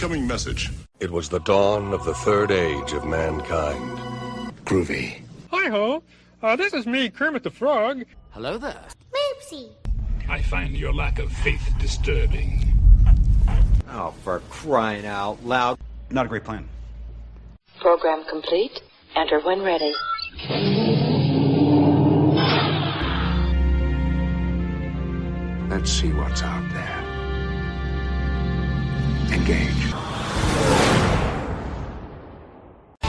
Incoming message. It was the dawn of the third age of mankind. Groovy. Hi-ho. This is me, Kermit the Frog. Hello there. Moopsy. I find your lack of faith disturbing. Oh, for crying out loud. Not a great plan. Program complete. Enter when ready. Let's see what's out there. Engage.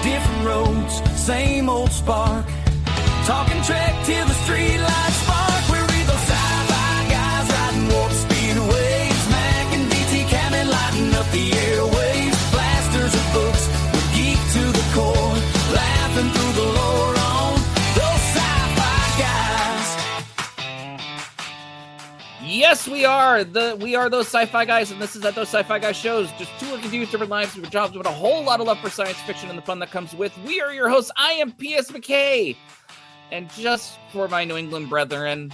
Different roads, same old spark. Talking track till the street lights spark. We're those sci-fi guys riding warp speed waves. Mac and DT camming, lighting up the airwaves. Blasters of books, we're geek to the core. Laughing through the lore on those sci-fi guys. Yes, we are. We are those sci-fi guys, and this is at those sci-fi guys shows. Just two working dudes, different lives, different jobs, but a whole lot of love for science fiction and the fun that comes with. We are your hosts. I am P.S. McKay. And just for my New England brethren,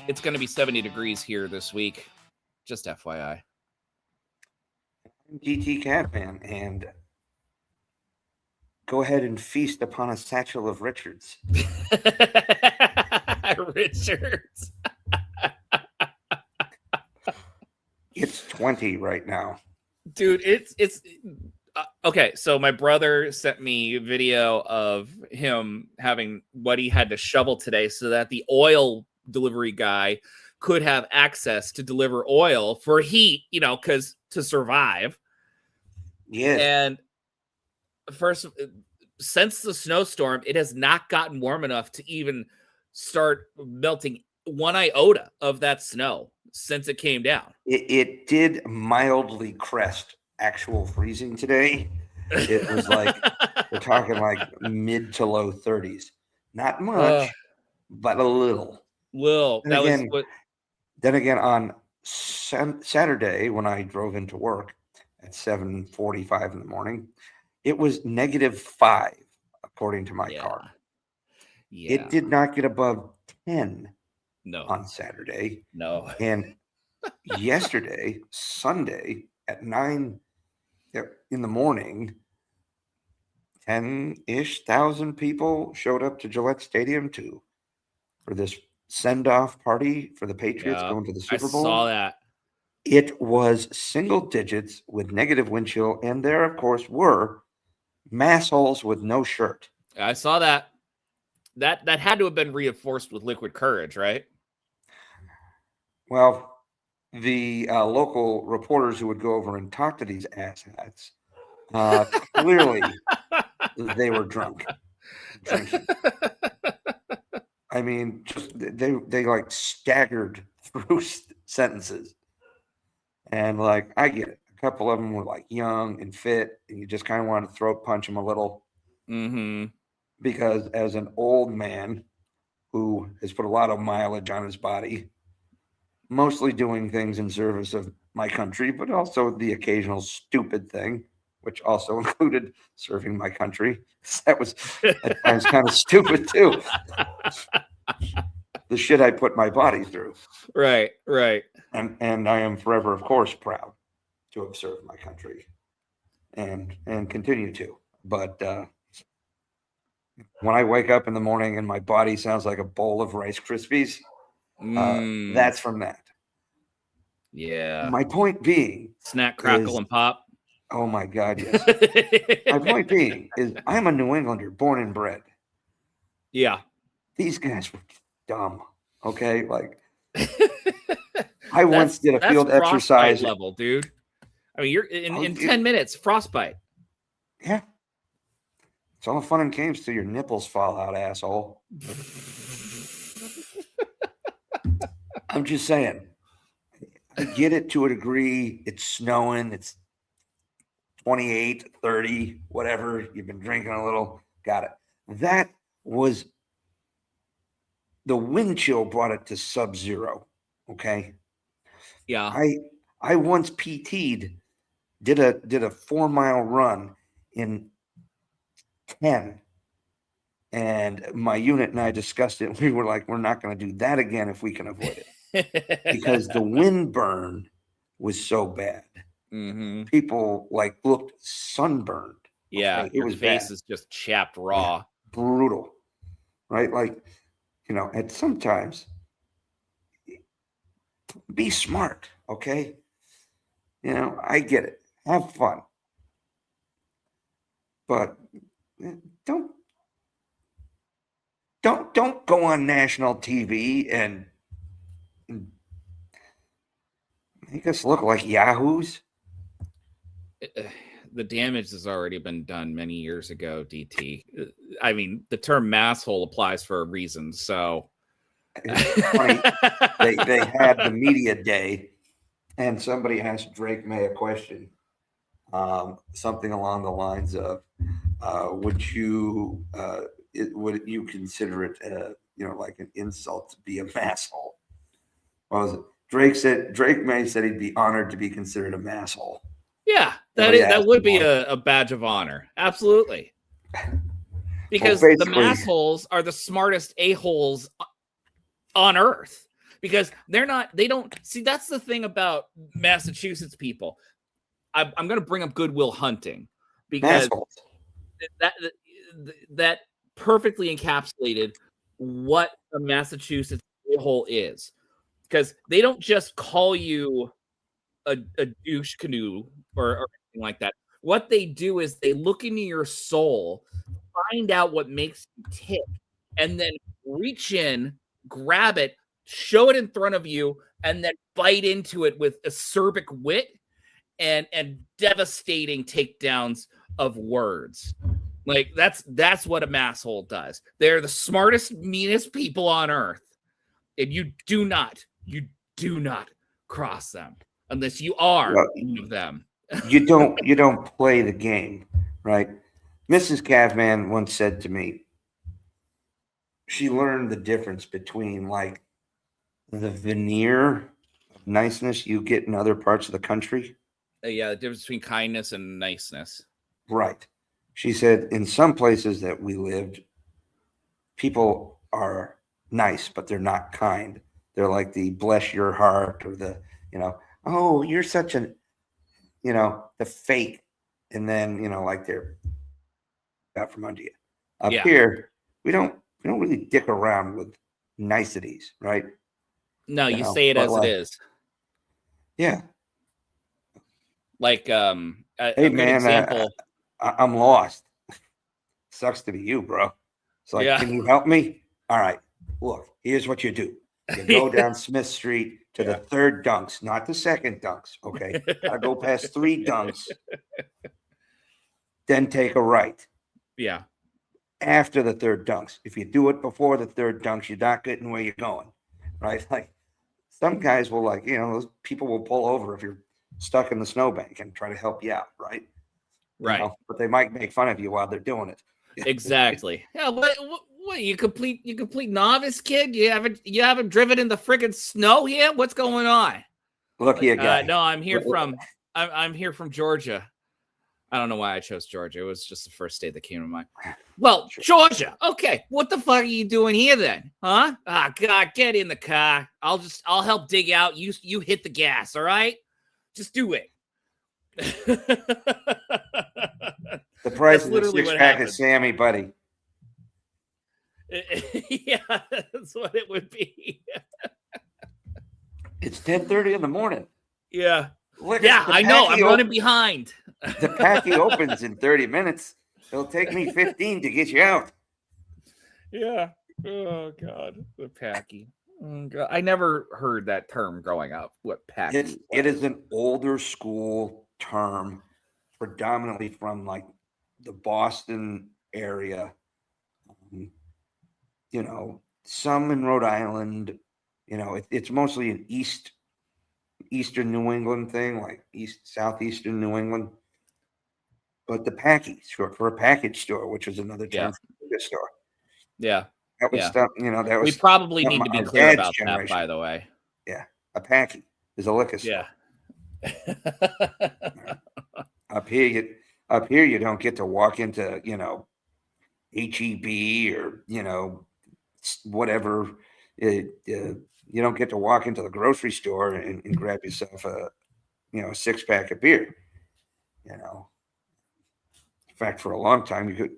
it's going to be 70 degrees here this week. Just FYI. I'm DT Catman, and go ahead and feast upon a satchel of Richards. Richards. It's 20 right now. Dude, it's okay, so my brother sent me a video of him having what he had to shovel today so that the oil delivery guy could have access to deliver oil for heat, because to survive. Yeah. And first, since the snowstorm, it has not gotten warm enough to even start melting one iota of that snow since it came down. It did mildly crest actual freezing today. It was like we're talking like mid to low 30s. Not much, but a little. Then again, on Saturday when I drove into work at 7:45 in the morning, it was -5 according to my car. Yeah. It did not get above 10 on Saturday. No. And yesterday, Sunday at 9 in the morning, 10-ish thousand people showed up to Gillette Stadium for this send-off party for the Patriots going to the Super Bowl. I saw that. It was single digits with negative wind chill, and there, of course, were Massholes with no shirt. I saw that. That had to have been reinforced with liquid courage, right? Well, the local reporters who would go over and talk to these asshats, clearly they were drunk. Drinking. I mean, just they like staggered through sentences. And like, I get it. A couple of them were like young and fit, and you just kind of want to throat punch them a little. Mm-hmm. Because as an old man who has put a lot of mileage on his body, mostly doing things in service of my country, but also the occasional stupid thing, which also included serving my country. That was at times kind of stupid too. The shit I put my body through. Right. And I am forever, of course, proud to have served my country and continue to. But when I wake up in the morning and my body sounds like a bowl of Rice Krispies, that's from that. Yeah. My point being, snack, crackle, and pop. Oh my God, yes. My point being is I'm a New Englander, born and bred. Yeah. These guys were dumb. Okay. Like I once did a field exercise level, dude. I mean, you're in 10 minutes, frostbite. Yeah. It's all fun and games till your nipples fall out, asshole. I'm just saying. I get it to a degree. It's snowing. It's 28, 30, whatever. You've been drinking a little. Got it. That was the wind chill brought it to sub-zero. Okay. Yeah. I once PT'd, did a 4-mile run in 10. And my unit and I discussed it. We were like, we're not going to do that again if we can avoid it. Because the wind burn was so bad. people like looked sunburned. Yeah, Okay? It your was face bad. is just chapped raw. Brutal, right? Like, and sometimes be smart, okay? I get it. Have fun. But don't don't go on national TV and make us look like yahoos. The damage has already been done many years ago, DT. I mean, the term masshole applies for a reason. So It's funny. They had the media day, and somebody asked Drake May a question, something along the lines of, "Would you consider it, like an insult to be a masshole?" What was it? Drake May said he'd be honored to be considered a masshole. Yeah, that would be a badge of honor. Absolutely. Because the massholes are the smartest a-holes on earth. Because they don't see, that's the thing about Massachusetts people. I'm going to bring up Good Will Hunting because that perfectly encapsulated what a Massachusetts a-hole is. Because they don't just call you a douche canoe or anything like that. What they do is they look into your soul, find out what makes you tick, and then reach in, grab it, show it in front of you, and then bite into it with acerbic wit and devastating takedowns of words. Like that's what a masshole does. They're the smartest, meanest people on earth, and you do not cross them unless you are one of them. You don't play the game, right? Mrs. Cavman once said to me, she learned the difference between like the veneer of niceness you get in other parts of the country. Yeah, the difference between kindness and niceness. Right. She said in some places that we lived, people are nice, but they're not kind. They're like the bless your heart or the, oh, you're such an, the fake. And then, like they're out from under you. Up here, we don't really dick around with niceties, right? No, you say it as it is. Yeah. Like, hey, man, example. I'm lost. Sucks to be you, bro. It's like, can you help me? All right. Look, here's what you do. You go down Smith Street to the third dunks, not the second dunks. Okay. I go past 3 dunks. Then take a right. Yeah. After the third dunks. If you do it before the third dunks, you're not getting where you're going. Right? Like some guys will those people will pull over if you're stuck in the snowbank and try to help you out, right? Right. But they might make fun of you while they're doing it. Exactly. Yeah, what you complete novice kid? You haven't driven in the friggin' snow here? What's going on? Look here, guy. No, I'm here from Georgia. I don't know why I chose Georgia. It was just the first state that came to mind. Well, Georgia. Okay. What the fuck are you doing here then? Huh? Ah, God, get in the car. I'll help dig out. You hit the gas, all right? Just do it. The price of a 6-pack of Sammy, buddy. Yeah, that's what it would be. It's 10:30 in the morning. Yeah. I know. I'm running behind. The packy opens in 30 minutes. It'll take me 15 to get you out. Yeah. Oh, God. The packy. Oh, God. I never heard that term growing up. What packy? It is an older school term, predominantly from like the Boston area. Some in Rhode Island. It's mostly an Eastern New England thing, like southeastern New England. But the packy, short for a package store, which is another term for the store. Yeah. That was stuff, that was. We probably need to be clear about that, by the way. Yeah. A packy is a liquor store. Yeah. Up here, you don't get to walk into, HEB or, whatever. You don't get to walk into the grocery store and grab yourself a 6-pack of beer. In fact, for a long time, you could.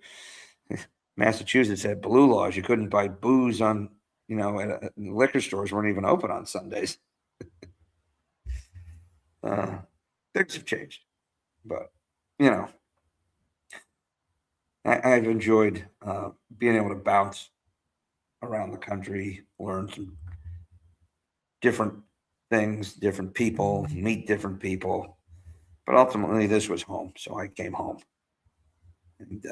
Massachusetts had blue laws. You couldn't buy booze on, liquor stores weren't even open on Sundays. Things have changed, but I've enjoyed being able to bounce around the country, learn some different things, different people, meet different people. But ultimately, this was home, so I came home. And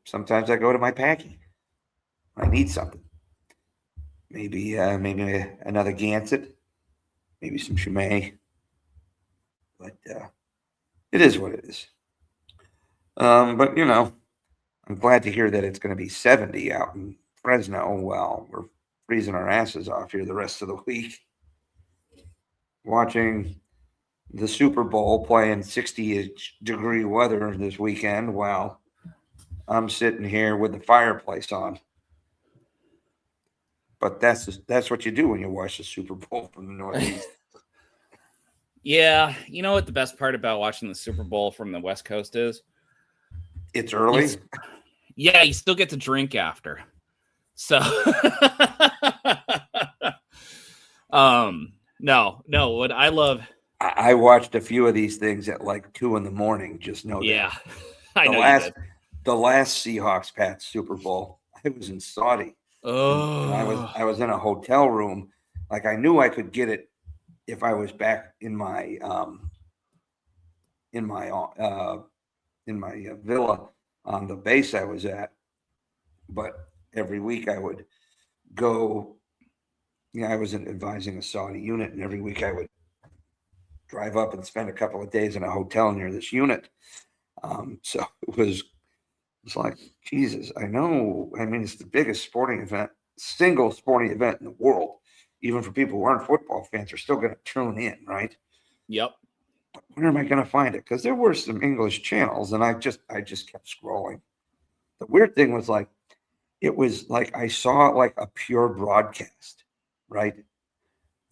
sometimes I go to my packy. I need something. Maybe another Gansett, maybe some Chimay. But it is what it is. But I'm glad to hear that it's going to be 70 out in Fresno. Well, we're freezing our asses off here the rest of the week. Watching the Super Bowl play in 60-degree weather this weekend. Well, I'm sitting here with the fireplace on. But that's what you do when you watch the Super Bowl from the Northeast. Yeah. You know what the best part about watching the Super Bowl from the West Coast is? It's early. Yeah, you still get to drink after. So no, what I love. I watched a few of these things at like 2 a.m. Just know that. I know the last Seahawks Pats Super Bowl, I was in Saudi. Oh, I was in a hotel room. Like I knew I could get it if I was back in my villa on the base I was at. But every week I would go. I was advising a Saudi unit, and every week I would drive up and spend a couple of days in a hotel near this unit. So it's like, Jesus, I know. I mean, it's the biggest single sporting event in the world. Even for people who aren't football fans, are still going to tune in, right? Yep. But where am I going to find it? Because there were some English channels, and I just kept scrolling. The weird thing was it was like I saw like a pure broadcast, right?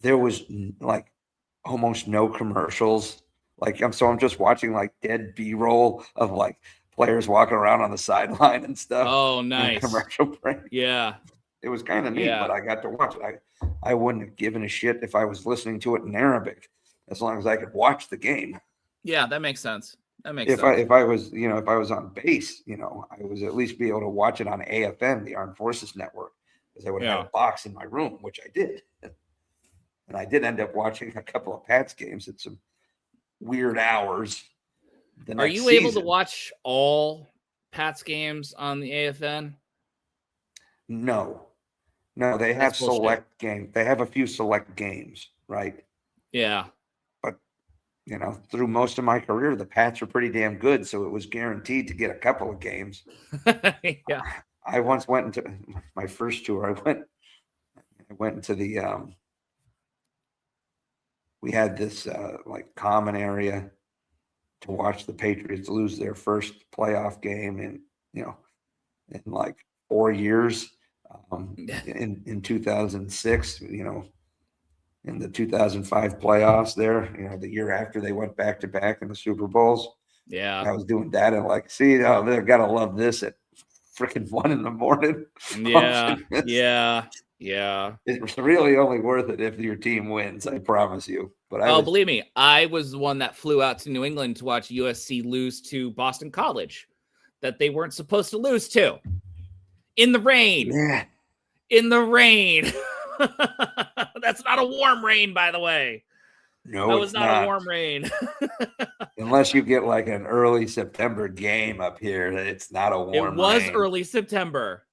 There was like almost no commercials. I'm just watching like dead B-roll of like players walking around on the sideline and stuff. Oh, nice. Commercial break. Yeah. It was kind of neat, but I got to watch it. I wouldn't have given a shit if I was listening to it in Arabic, as long as I could watch the game. Yeah, that makes sense. If I was on base, I was at least be able to watch it on AFN, the Armed Forces Network, because I would have a box in my room, which I did. And I did end up watching a couple of Pats games at some weird hours. Are you able to watch all Pats games on the AFN? No, they have select games. They have a few select games, right? Yeah. But, through most of my career, the Pats were pretty damn good. So it was guaranteed to get a couple of games. Yeah. I once went into my first tour. I went into the, we had this like common area to watch the Patriots lose their first playoff game in like 4 years. In 2006, in the 2005 playoffs there, the year after they went back to back in the Super Bowls. Yeah. I was doing that and they're going to love this at freaking 1 a.m. Yeah. Yeah. It's really only worth it if your team wins, I promise you. But believe me, I was the one that flew out to New England to watch USC lose to Boston College that they weren't supposed to lose to. In the rain. Yeah. In the rain. That's not a warm rain, by the way. No, that was not a warm rain. Unless you get like an early September game up here, it's not a warm rain. It was early September.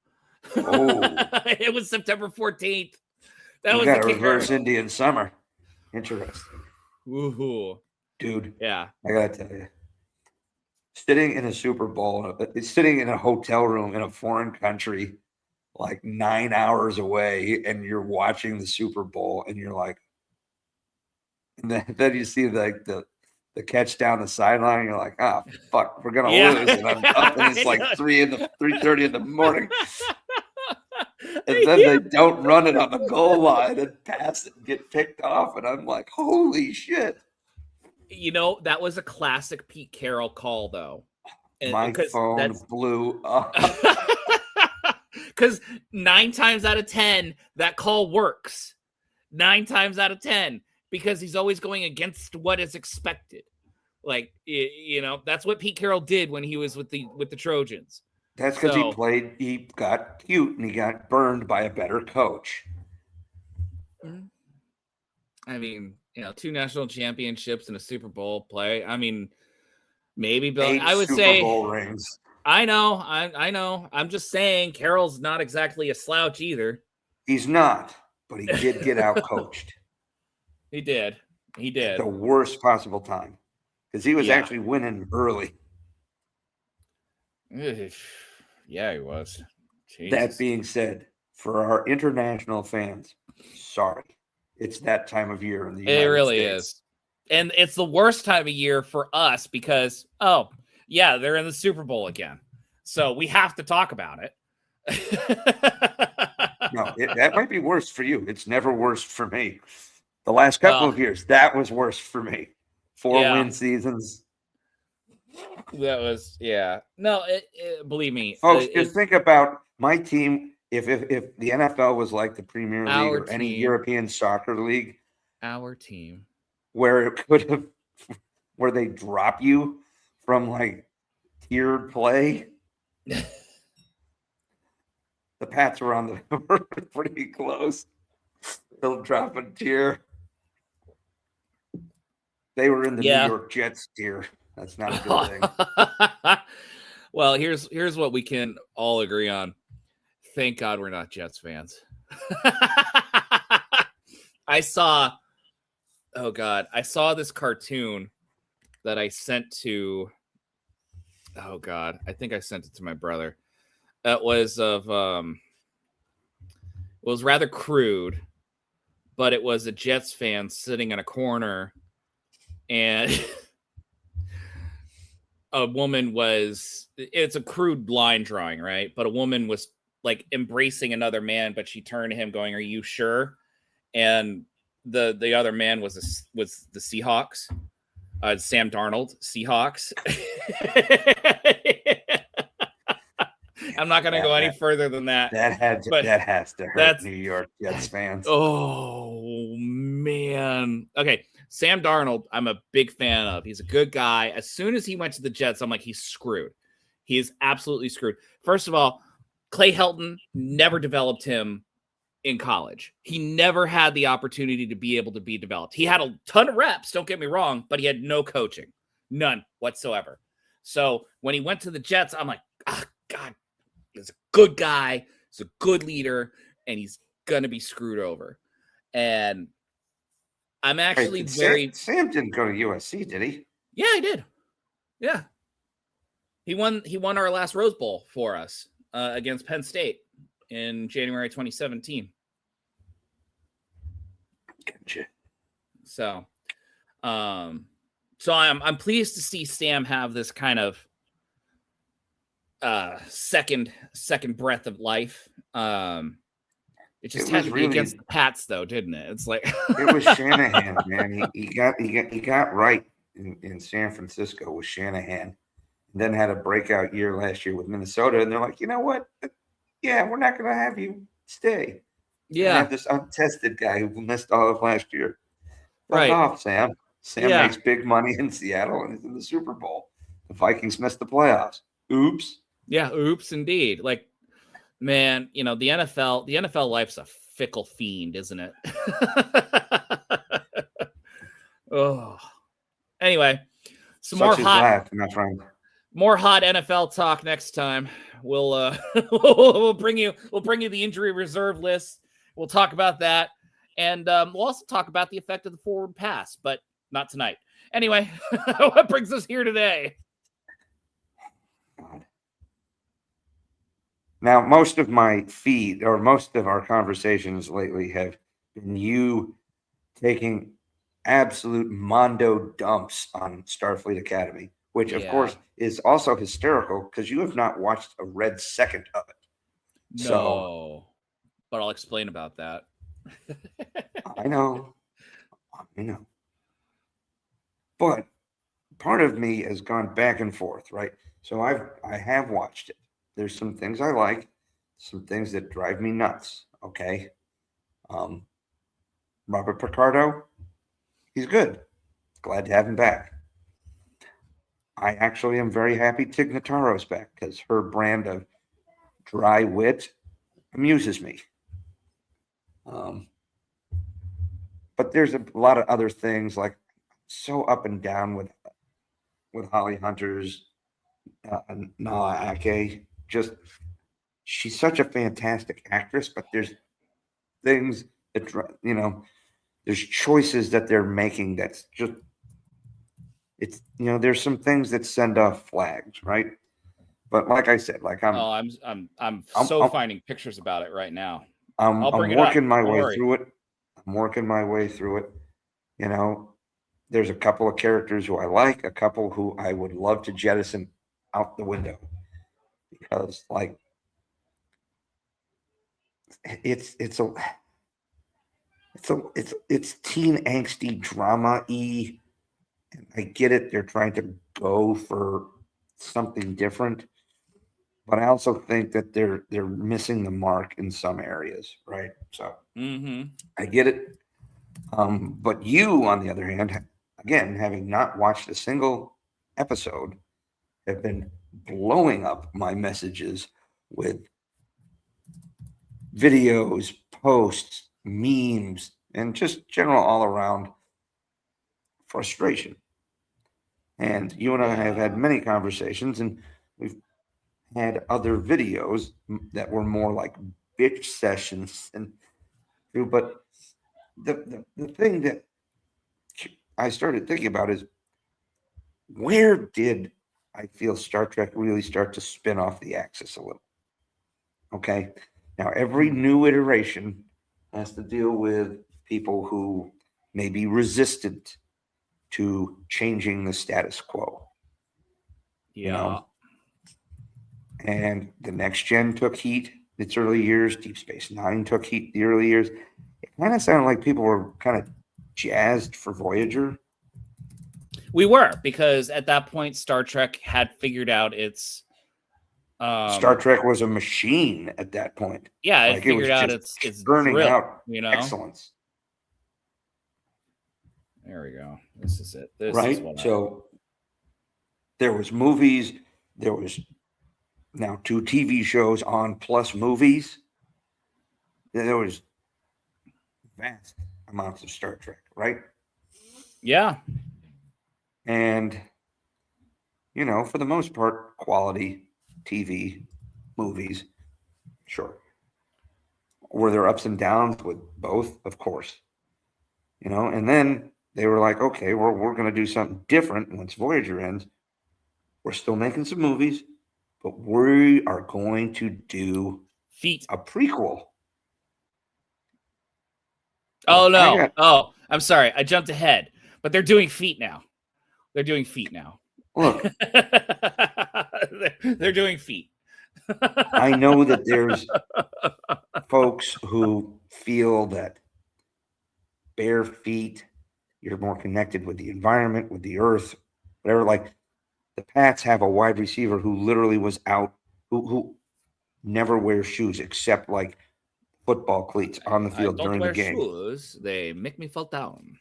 Oh. It was September 14th. That you was got the a reverse Indian summer. Interesting. Woohoo. Dude. Yeah. I got to tell you. Sitting in a Super Bowl, sitting in a hotel room in a foreign country, like 9 hours away, and you're watching the Super Bowl, and you're like, and then you see like the catch down the sideline, and you're like, oh fuck, we're gonna lose, and I'm up, and it's like 3:30 in the morning. And then they don't run it on the goal line and pass it and get picked off. And I'm like, holy shit. You know, that was a classic Pete Carroll call, though. My phone blew up. Because 9 times out of 10, that call works. 9 times out of 10, because he's always going against what is expected. Like, you know, that's what Pete Carroll did when he was with the Trojans. That's because he got cute and he got burned by a better coach. I mean, you know, 2 national championships and a Super Bowl play. I mean, maybe Bill. 8 I would Super say Bowl rings. I know. I know. I'm just saying Carroll's not exactly a slouch either. He's not, but he did get out coached. He did. At the worst possible time. Because he was actually winning early. Yeah, he was. Jesus. That being said, for our international fans, sorry. It's that time of year in the United States. It really is. And it's the worst time of year for us because, they're in the Super Bowl again. So we have to talk about it. No, that might be worse for you. It's never worse for me. The last couple of years, that was worse for me. 4 win seasons. That was, No, believe me. Folks, just think about my team. If the NFL was like the Premier League or any European soccer league. Our team. Where it could have, where they drop you from like tiered play. The Pats were on the pretty close. They'll drop a tier. They were in the New York Jets tier. That's not a good thing. Well, here's what we can all agree on. Thank God we're not Jets fans. I saw this cartoon that I sent to. Oh God, I think I sent it to my brother. It was rather crude, but it was a Jets fan sitting in a corner, and a woman it's a crude line drawing, right? But a woman was like embracing another man, but she turned to him going, "Are you sure?" And the other man was the Seahawks, Sam Darnold, Seahawks. I'm not going to go any further than that. That has to hurt New York Jets fans. Oh man. Okay, Sam Darnold, I'm a big fan of. He's a good guy. As soon as he went to the Jets, I'm like, he's screwed. He is absolutely screwed. First of all, Clay Helton never developed him in college. He never had the opportunity to be able to be developed. He had a ton of reps, don't get me wrong, but he had no coaching. None whatsoever. So when he went to the Jets, I'm like, oh, God, he's a good guy. He's a good leader, and he's going to be screwed over. And I'm actually Sam didn't go to USC, did he? Yeah, he did. Yeah. He won our last Rose Bowl for us against Penn State in January 2017. Gotcha. So I'm pleased to see Sam have this kind of second breath of life. It just had to be against the Pats, though, didn't it? It's like it was Shanahan, man. He got right in San Francisco with Shanahan. And then had a breakout year last year with Minnesota, and they're like, you know what? Yeah, we're not going to have you stay. Yeah, have this untested guy who missed all of last year. Right off, Sam. Sam makes big money in Seattle and is in the Super Bowl. The Vikings missed the playoffs. Oops. Yeah, oops, indeed. Like, man, you know, the NFL life's a fickle fiend, isn't it? Oh. Anyway, more hot NFL talk next time. We'll we'll bring you the injury reserve list. We'll talk about that, and we'll also talk about the effect of the forward pass, but not tonight. Anyway, what brings us here today? Now, most of my feed or most of our conversations lately have been you taking absolute mondo dumps on Starfleet Academy, which of course is also hysterical because you have not watched a red second of it. No. but I'll explain about that. I know. But part of me has gone back and forth, right? So I have watched it. There's some things I like, some things that drive me nuts. Okay. Robert Picardo, he's good. Glad to have him back. I actually am very happy Tig Notaro's back because her brand of dry wit amuses me. But there's a lot of other things like so up and down with Holly Hunter's Nala Ake. Just she's such a fantastic actress, but there's things that there's choices that they're making that's just there's some things that send off flags, right? But like I said, like I'm finding pictures about it right now. I'm bring it working up. my Don't way worry. through it. I'm working my way through it. There's a couple of characters who I like, a couple who I would love to jettison out the window because, like, it's teen angsty drama-y. And I get it; they're trying to go for something different, but I also think that they're missing the mark in some areas, right? So I get it. But you, on the other hand, again, having not watched a single episode, have been blowing up my messages with videos, posts, memes, and just general all around frustration. And you and I have had many conversations, and we've had other videos that were more like bitch sessions. But the thing that I started thinking about is where did I feel Star Trek really start to spin off the axis a little? Okay. Now, every new iteration has to deal with people who may be resistant to changing the status quo. Yeah. And the Next Gen took heat its early years. Deep Space Nine took heat the early years. It kind of sounded like people were kind of jazzed for Voyager. We were, because at that point, Star Trek had figured out its. Star Trek was a machine at that point. Yeah, it Like, figured out just its burning thrill, out excellence. There we go. This is it. This is what So there was movies. There was now 2 TV shows on plus movies. There was vast amounts of Star Trek, right? Yeah. And, for the most part, quality TV, movies, sure. Were there ups and downs with both? Of course. And then they were like, okay, we're going to do something different once Voyager ends. We're still making some movies, but we are going to do a prequel. Oh, no. I'm sorry. I jumped ahead. But they're doing feet now. Look. They're doing feet. I know that there's folks who feel that bare feet, you're more connected with the environment, with the earth, whatever. Like the Pats have a wide receiver who literally was out, who never wears shoes except like football cleats on the field during the game. Shoes, they make me fall down.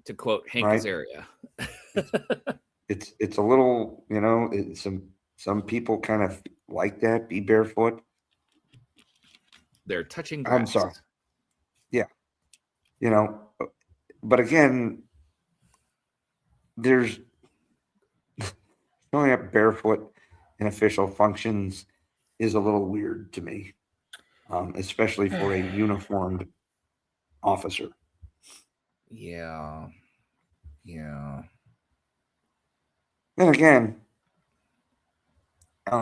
To quote Hank Azaria. It's a little, some people kind of like that, be barefoot. They're touching grass. I'm sorry. Yeah. But again, there's showing up barefoot in official functions is a little weird to me, especially for a uniformed officer. Yeah. And again,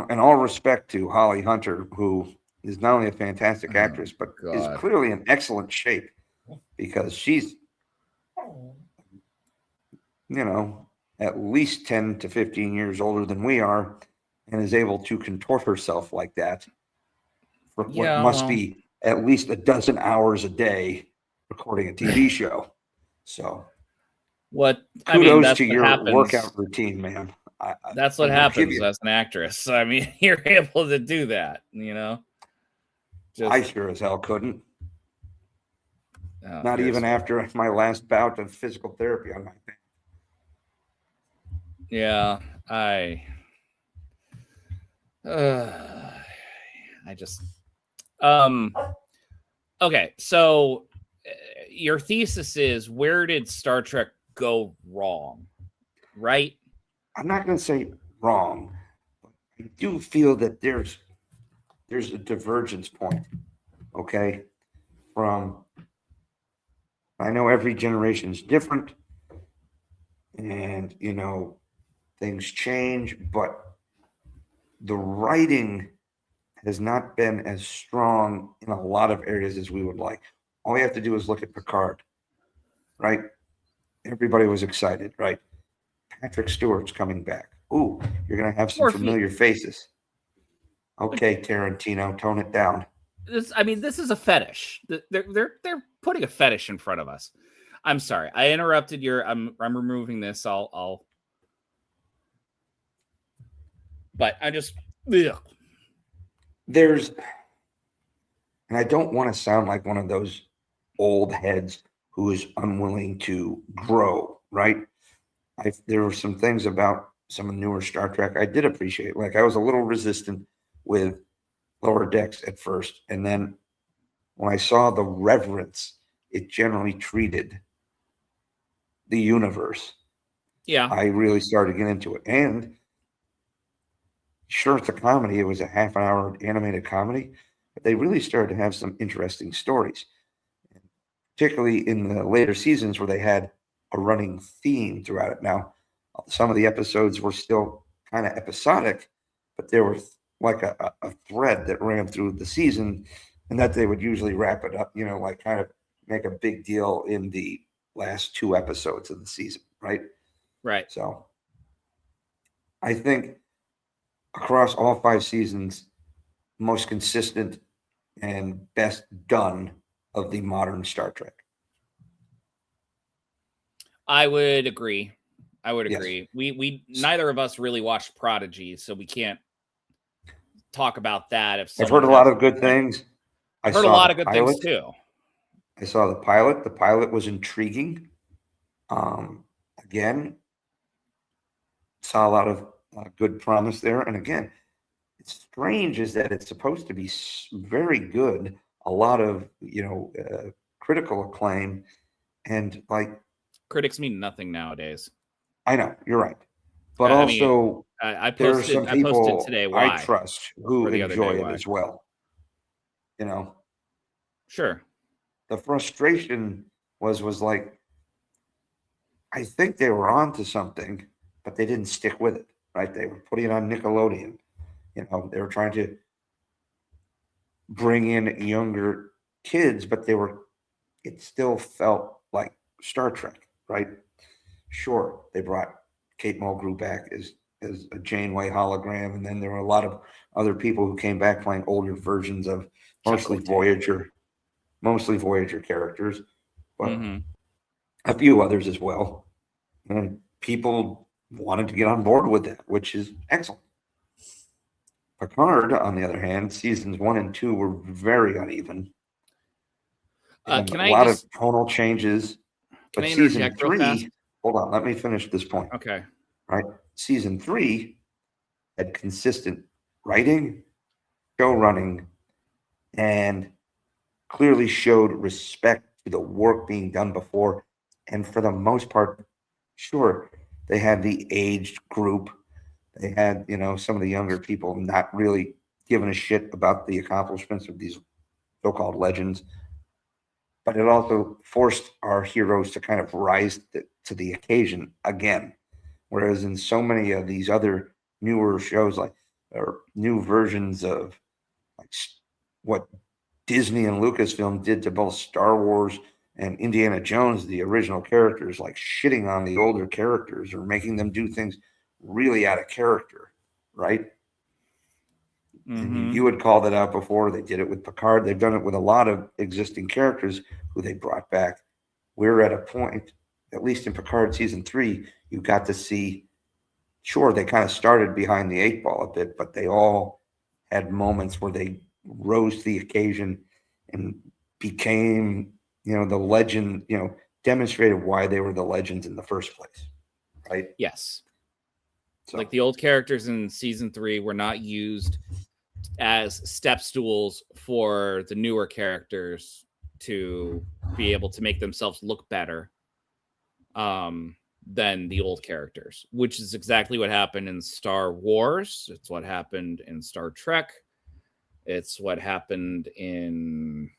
in all respect to Holly Hunter, who is not only a fantastic actress, but is clearly in excellent shape because she's, at least 10 to 15 years older than we are and is able to contort herself like that for what Yeah, must well. be at least a dozen hours a day recording a TV show. So kudos That's to what your happens. workout routine, man. That's what I will give happens you. as an actress. I mean, you're able to do that, I sure as hell couldn't. Oh, Not even after my last bout of physical therapy on my back. Yeah, I just okay, so your thesis is, where did Star Trek go wrong, right? I'm not going to say wrong, but I do feel that there's a divergence point, okay? From, I know every generation is different, and things change, but the writing has not been as strong in a lot of areas as we would like. All you have to do is look at Picard, right? Everybody was excited, right? Patrick Stewart's coming back. Ooh, you're going to have some familiar faces. Okay, Tarantino, tone it down. This is a fetish. They're putting a fetish in front of us. I'm sorry, I interrupted your. I'm removing this. But I just. Ugh. And I don't want to sound like one of those old heads who is unwilling to grow, right? There were some things about some of the newer Star Trek I did appreciate. Like, I was a little resistant with Lower Decks at first. And then when I saw the reverence it generally treated the universe, yeah, I really started to get into it. And sure, it's a comedy. It was a half an hour animated comedy, but they really started to have some interesting stories, particularly in the later seasons where they had a running theme throughout it. Now, some of the episodes were still kind of episodic, but there was like a thread that ran through the season, and that they would usually wrap it up, like kind of make a big deal in the last 2 episodes of the season, right? Right. So I think across all 5 seasons, most consistent and best done of the modern Star Trek. I would agree. Yes. We neither of us really watched Prodigy, so we can't talk about that. I've heard a lot of good things. I heard a lot of good things too. I saw the pilot. The pilot was intriguing. Again, saw a lot of good promise there. And again, it's strange is that it's supposed to be very good. A lot of critical acclaim, and like, critics mean nothing nowadays. I know, you're right, but also I posted, there are some people I posted today why, I trust who enjoy it as well. Sure. The frustration was like, I think they were onto something, but they didn't stick with it. Right? They were putting it on Nickelodeon. They were trying to bring in younger kids, but it still felt like Star Trek, right? Sure, they brought Kate Mulgrew back as a Janeway hologram, and then there were a lot of other people who came back playing older versions of mostly Voyager characters, but a few others as well. And people wanted to get on board with that, which is excellent. Picard, on the other hand, seasons 1 and 2 were very uneven. A lot of tonal changes. But season 3, hold on, let me finish this point. Okay. Right? Season 3 had consistent writing, show running, and clearly showed respect to the work being done before. And for the most part, sure, they had the aged group. They had, some of the younger people not really giving a shit about the accomplishments of these so-called legends. But it also forced our heroes to kind of rise to the occasion again. Whereas in so many of these other newer shows, or new versions of what Disney and Lucasfilm did to both Star Wars and Indiana Jones, the original characters, like shitting on the older characters or making them do things really out of character, right? And you had called it out before. They did it with Picard. They've done it with a lot of existing characters who they brought back. We're at a point, at least in Picard season 3, you got to see, sure, they kind of started behind the 8 ball a bit, but they all had moments where they rose to the occasion and became, the legend, demonstrated why they were the legends in the first place. Right? Yes. So. Like the old characters in season 3 were not used as step stools for the newer characters to be able to make themselves look better than the old characters, which is exactly what happened in Star Wars. It's what happened in Star Trek. It's what happened in...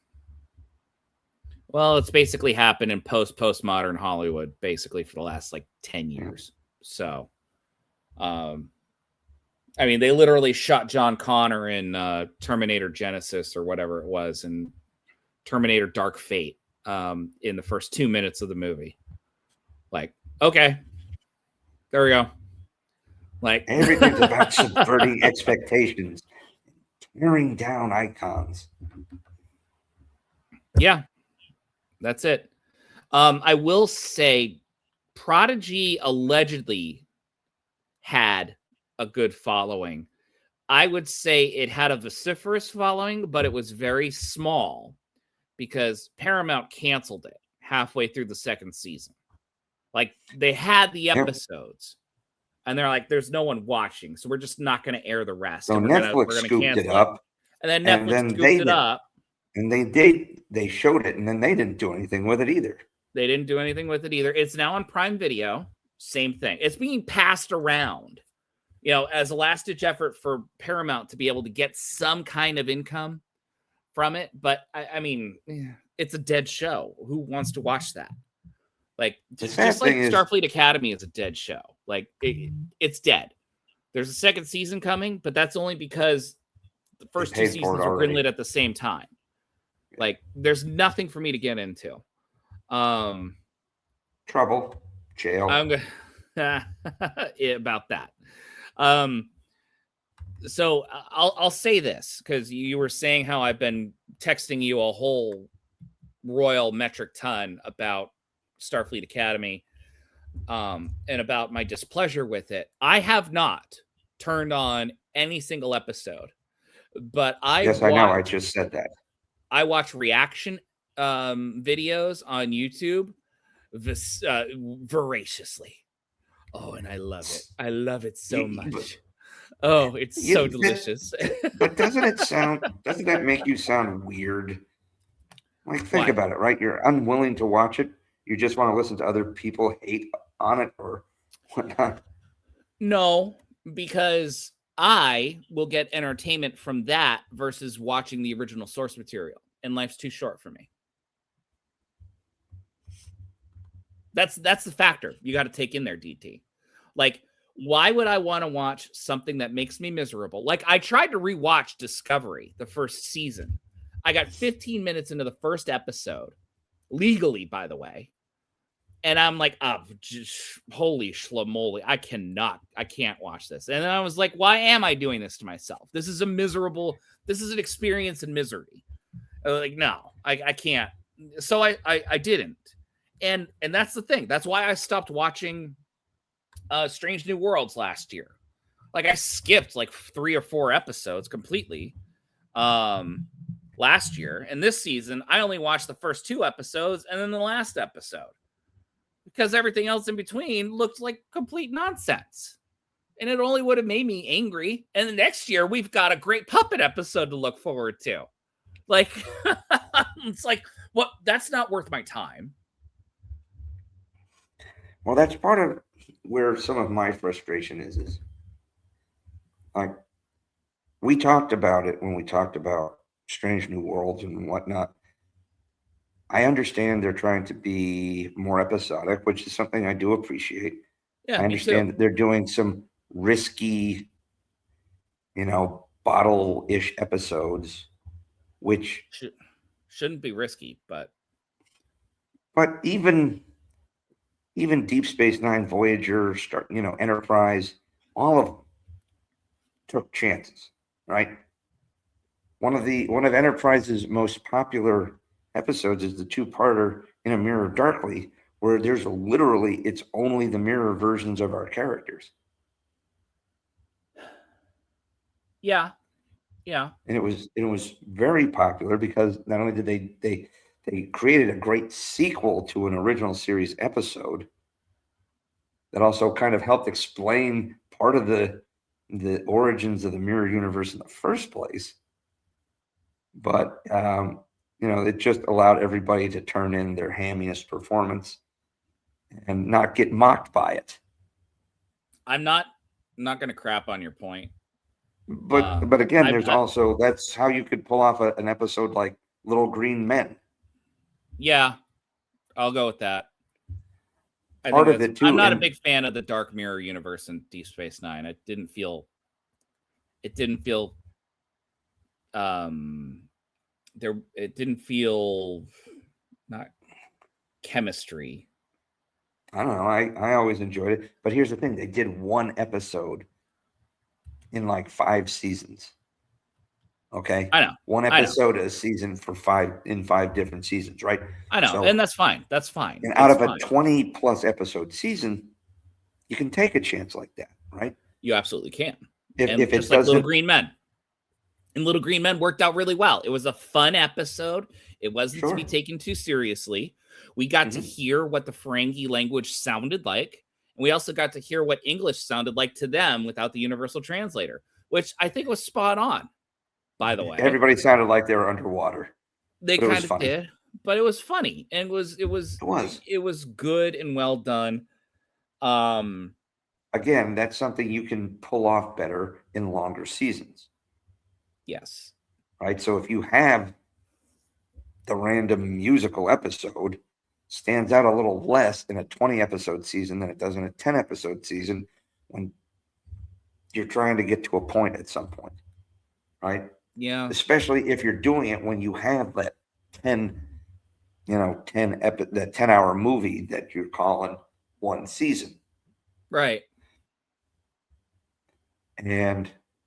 Well, it's basically happened in postmodern Hollywood, basically for the last 10 years. So, they literally shot John Connor in Terminator Genesis or whatever it was, and Terminator Dark Fate in the first 2 minutes of the movie. Okay, there we go. Everything's about subverting expectations, tearing down icons. Yeah. That's it. I will say Prodigy allegedly had a good following. I would say it had a vociferous following, but it was very small because Paramount canceled it halfway through the second season. They had the episodes and they're like, there's no one watching, so we're just not going to air the rest. So Netflix scooped it up. And then Netflix scooped it up. And they showed it, and then they didn't do anything with it either. They didn't do anything with it either. It's now on Prime Video. Same thing. It's being passed around, as a last-ditch effort for Paramount to be able to get some kind of income from it. But, it's a dead show. Who wants to watch that? Just like Starfleet Academy is a dead show. It's dead. There's a second season coming, but that's only because the first 2 seasons were greenlit at the same time. There's nothing for me to get into. Trouble, jail. I'm gonna about that. So I'll say this because you were saying how I've been texting you a whole royal metric ton about Starfleet Academy, and about my displeasure with it. I have not turned on any single episode, but I know. I just said that. I watch reaction videos on YouTube voraciously. Oh, and I love it. I love it so much. Oh, it's so delicious. But doesn't that make you sound weird? Think about it, right? You're unwilling to watch it. You just want to listen to other people hate on it or whatnot. No, because I will get entertainment from that versus watching the original source material, and life's too short for me. That's the factor you got to take in there, DT. Why would I want to watch something that makes me miserable? I tried to rewatch Discovery, the first season. I got 15 minutes into the first episode, legally, by the way. And I'm like, holy schlamoli, I can't watch this. And then I was like, why am I doing this to myself? This is an experience in misery. No, I can't. So I didn't. And that's the thing. That's why I stopped watching Strange New Worlds last year. I skipped 3 or 4 episodes completely last year. And this season, I only watched the first 2 episodes and then the last episode. Because everything else in between looked like complete nonsense. And it only would have made me angry. And the next year, we've got a great puppet episode to look forward to. It's what? That's not worth my time. Well, that's part of where some of my frustration is we talked about it when we talked about Strange New Worlds and whatnot. I understand they're trying to be more episodic, which is something I do appreciate. Yeah, I understand that they're doing some risky, bottle-ish episodes, which shouldn't be risky, but even Deep Space Nine, Voyager, Enterprise, all of them took chances, right? one of Enterprise's most popular episodes is the two-parter In a Mirror Darkly, where there's literally it's only the mirror versions of our characters. Yeah. And it was very popular because not only did they created a great sequel to an original series episode that also kind of helped explain part of the origins of the mirror universe in the first place. But it just allowed everybody to turn in their hammiest performance and not get mocked by it. I'm not going to crap on your point. But again, there's also that's how you could pull off an episode like Little Green Men. Yeah, I'll go with that. Part of it too. I'm not a big fan of the Dark Mirror universe in Deep Space Nine. It didn't feel It didn't feel not chemistry. I don't know. I always enjoyed it. But here's the thing. They did one episode in like 5 seasons. Okay. I know. One episode a season for 5 different seasons, right? I know. And that's fine. That's fine. And out of a 20 plus episode season, you can take a chance like that, right? You absolutely can. If just it like Little doesn't, Green Men. And Little Green Men worked out really well. It was a fun episode. It wasn't to be taken too seriously. We got to hear what the Ferengi language sounded like. And we also got to hear what English sounded like to them without the universal translator, which I think was spot on, by the way. Everybody sounded like they were underwater. They kind of did, but it was funny. And it was good and well done. Again, that's something you can pull off better in longer seasons. Yes. Right. So if you have the random musical episode stands out a little less in a 20 episode season than it does in a 10 episode season when you're trying to get to a point at some point. Right. Yeah. Especially if you're doing it when you have that 10 hour movie that you're calling one season. Right.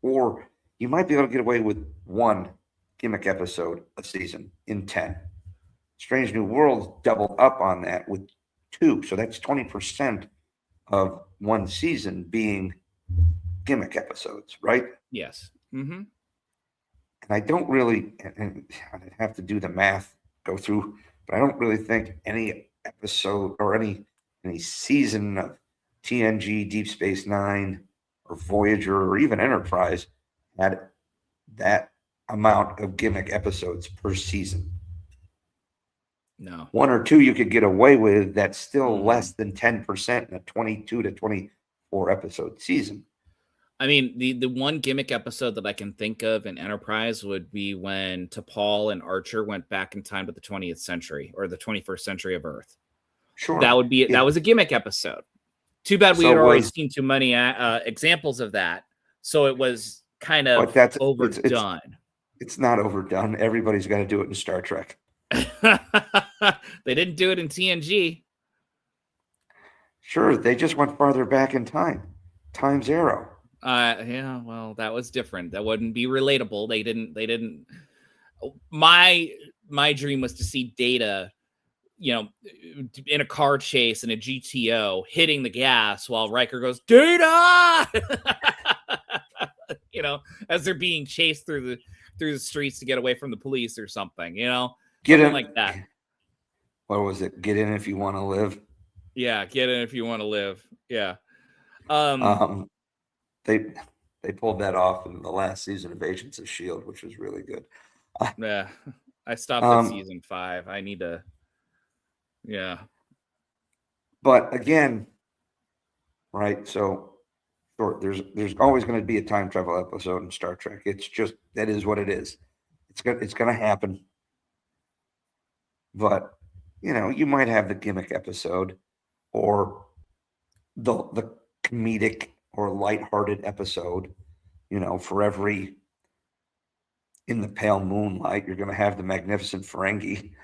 Or you might be able to get away with one gimmick episode a season in 10. Strange New Worlds doubled up on that with 2. So that's 20% of one season being gimmick episodes, right? Yes. Mm-hmm. And I don't really, and I'd have to do the math, go through, but I don't really think any episode or any season of TNG, Deep Space Nine, or Voyager, or even Enterprise had that amount of gimmick episodes per season. No. 1 or 2 you could get away with. That's still less than 10% in a 22 to 24 episode season. I mean, the one gimmick episode that I can think of in Enterprise would be when T'Pol and Archer went back in time to the 20th century or the 21st century of Earth. Sure. That would be that was a gimmick episode. Too bad we had already seen too many examples of that. So it was kind of overdone. It's not overdone. Everybody's got to do it in Star Trek. They didn't do it in TNG. Sure, they just went farther back in time. Time zero. Yeah, well, that was different. That wouldn't be relatable. They didn't. My dream was to see Data, in a car chase in a GTO, hitting the gas while Riker goes, Data! As they're being chased through the streets to get away from the police or something, Get in like that. What was it? Get in if you want to live. Yeah, get in if you want to live. Yeah. They pulled that off in the last season of Agents of S.H.I.E.L.D., which was really good. Yeah, I stopped at season 5. I need to. Yeah. But again, right? So, sure, there's always going to be a time travel episode in Star Trek. It's just that is what it is. It's going to happen. But you might have the gimmick episode, or the comedic or lighthearted episode. For every In the Pale Moonlight, you're going to have the Magnificent Ferengi.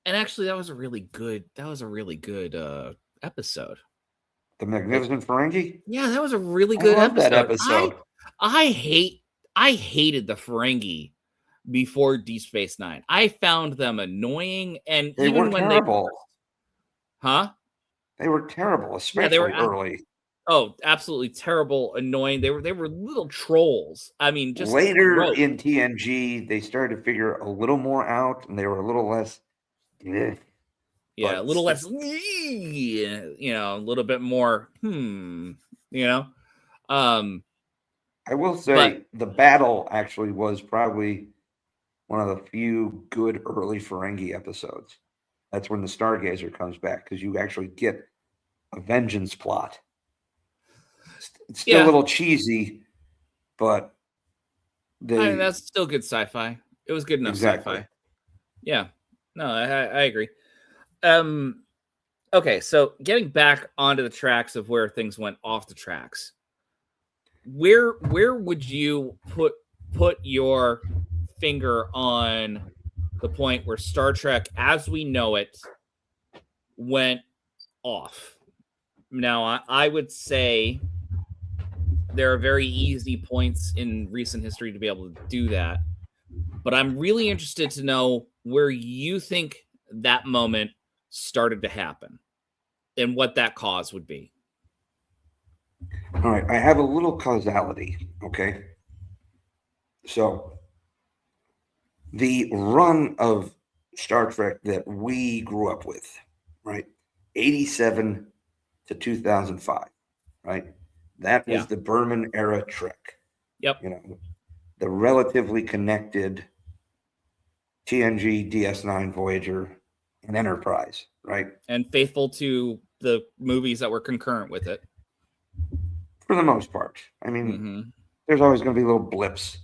And actually, that was a really good episode. The Magnificent Ferengi? Yeah, that was a really good I love episode. that episode. I hate I hated the Ferengi before Deep Space Nine. I found them annoying, and They even were when terrible. They They were terrible, yeah, especially they were early. absolutely terrible, annoying. They were little trolls. I mean, just Later gross. in TNG, they started to figure a little more out, and they were a little less. Yeah, a but little less, still- a little bit more. You know, um, I will but say the battle actually was probably one of the few good early Ferengi episodes. That's when the Stargazer comes back because you actually get a vengeance plot. It's still a yeah, little cheesy, but I mean they that's still good sci-fi. It was good enough exactly. sci-fi. Yeah, no, I agree. Okay, so getting back onto the tracks of where things went off the tracks, where would you put your finger on the point where Star Trek as we know it went off? Now, I would say there are very easy points in recent history to be able to do that, but I'm really interested to know where you think that moment started to happen and what that cause would be. All right, I have a little causality. Okay, so the run of Star Trek that we grew up with, right? 87 to 2005, right? That was Yeah. the Berman era Trek. Yep. You know, the relatively connected TNG, DS9, Voyager, and Enterprise, right? And faithful to the movies that were concurrent with it. For the most part. I mean, there's always going to be little blips.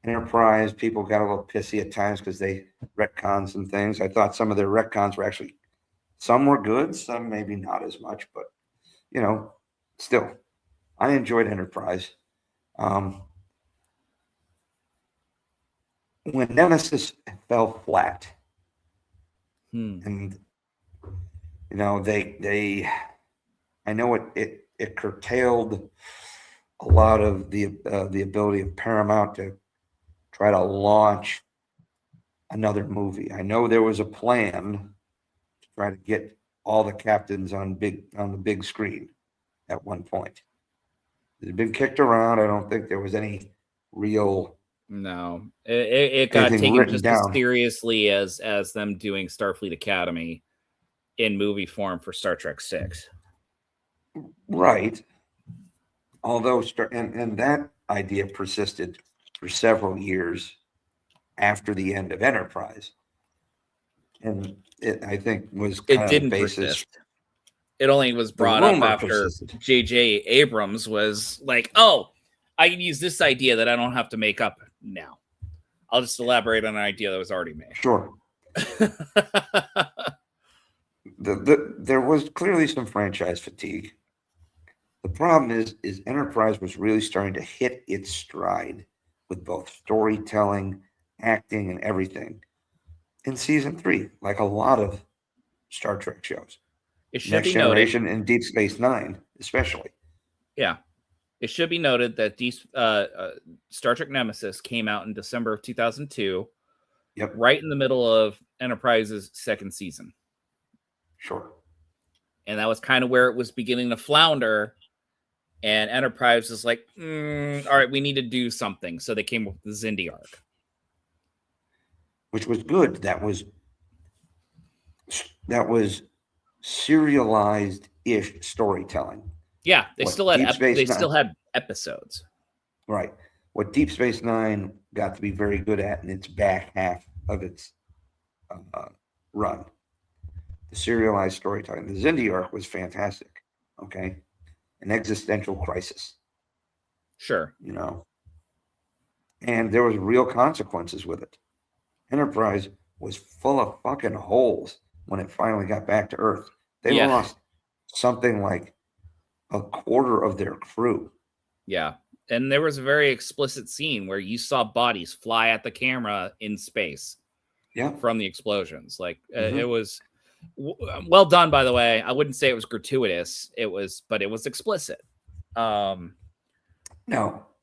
Enterprise, people got a little pissy at times because they retconned some things. I thought some of their retcons were actually, some were good, some maybe not as much, but, you know, still, I enjoyed Enterprise. When Nemesis fell flat, and you know I know it curtailed a lot of the ability of Paramount to try to launch another movie. I know there was a plan to try to get all the captains on the big screen at one point. It's been kicked around. I don't think there was any real. No, it got Anything taken written just as down. seriously as them doing Starfleet Academy in movie form for Star Trek 6. Right. Although, and that idea persisted for several years after the end of Enterprise. And it, I think, was kind It of didn't the basis. persist. It only was brought up rumor after persisted. J.J. Abrams was like, oh, I can use this idea that I don't have to make up now. I'll just elaborate on an idea that was already made. Sure. There was clearly some franchise fatigue. The problem is Enterprise was really starting to hit its stride with both storytelling, acting, and everything in season 3, like a lot of Star Trek shows. It should Next be noted, Generation and Deep Space Nine, especially. yeah, it should be noted that Star Trek Nemesis came out in December of 2002, Yep. right in the middle of Enterprise's second season. Sure. And that was kind of where it was beginning to flounder. And Enterprise was like, all right, we need to do something. So they came up with the Xindi arc. Which was good. That was serialized-ish storytelling. Yeah, they What still had Deep Space Nine- still had episodes. Right. What Deep Space Nine got to be very good at in its back half of its run. The serialized storytelling. The Xindi arc was fantastic. Okay. An existential crisis. Sure. You know. And there was real consequences with it. Enterprise was full of fucking holes when it finally got back to Earth. They lost something like a quarter of their crew. Yeah. And there was a very explicit scene where you saw bodies fly at the camera in space. Yeah. From the explosions. Like it was well done, by the way. I wouldn't say it was gratuitous. But it was explicit. No,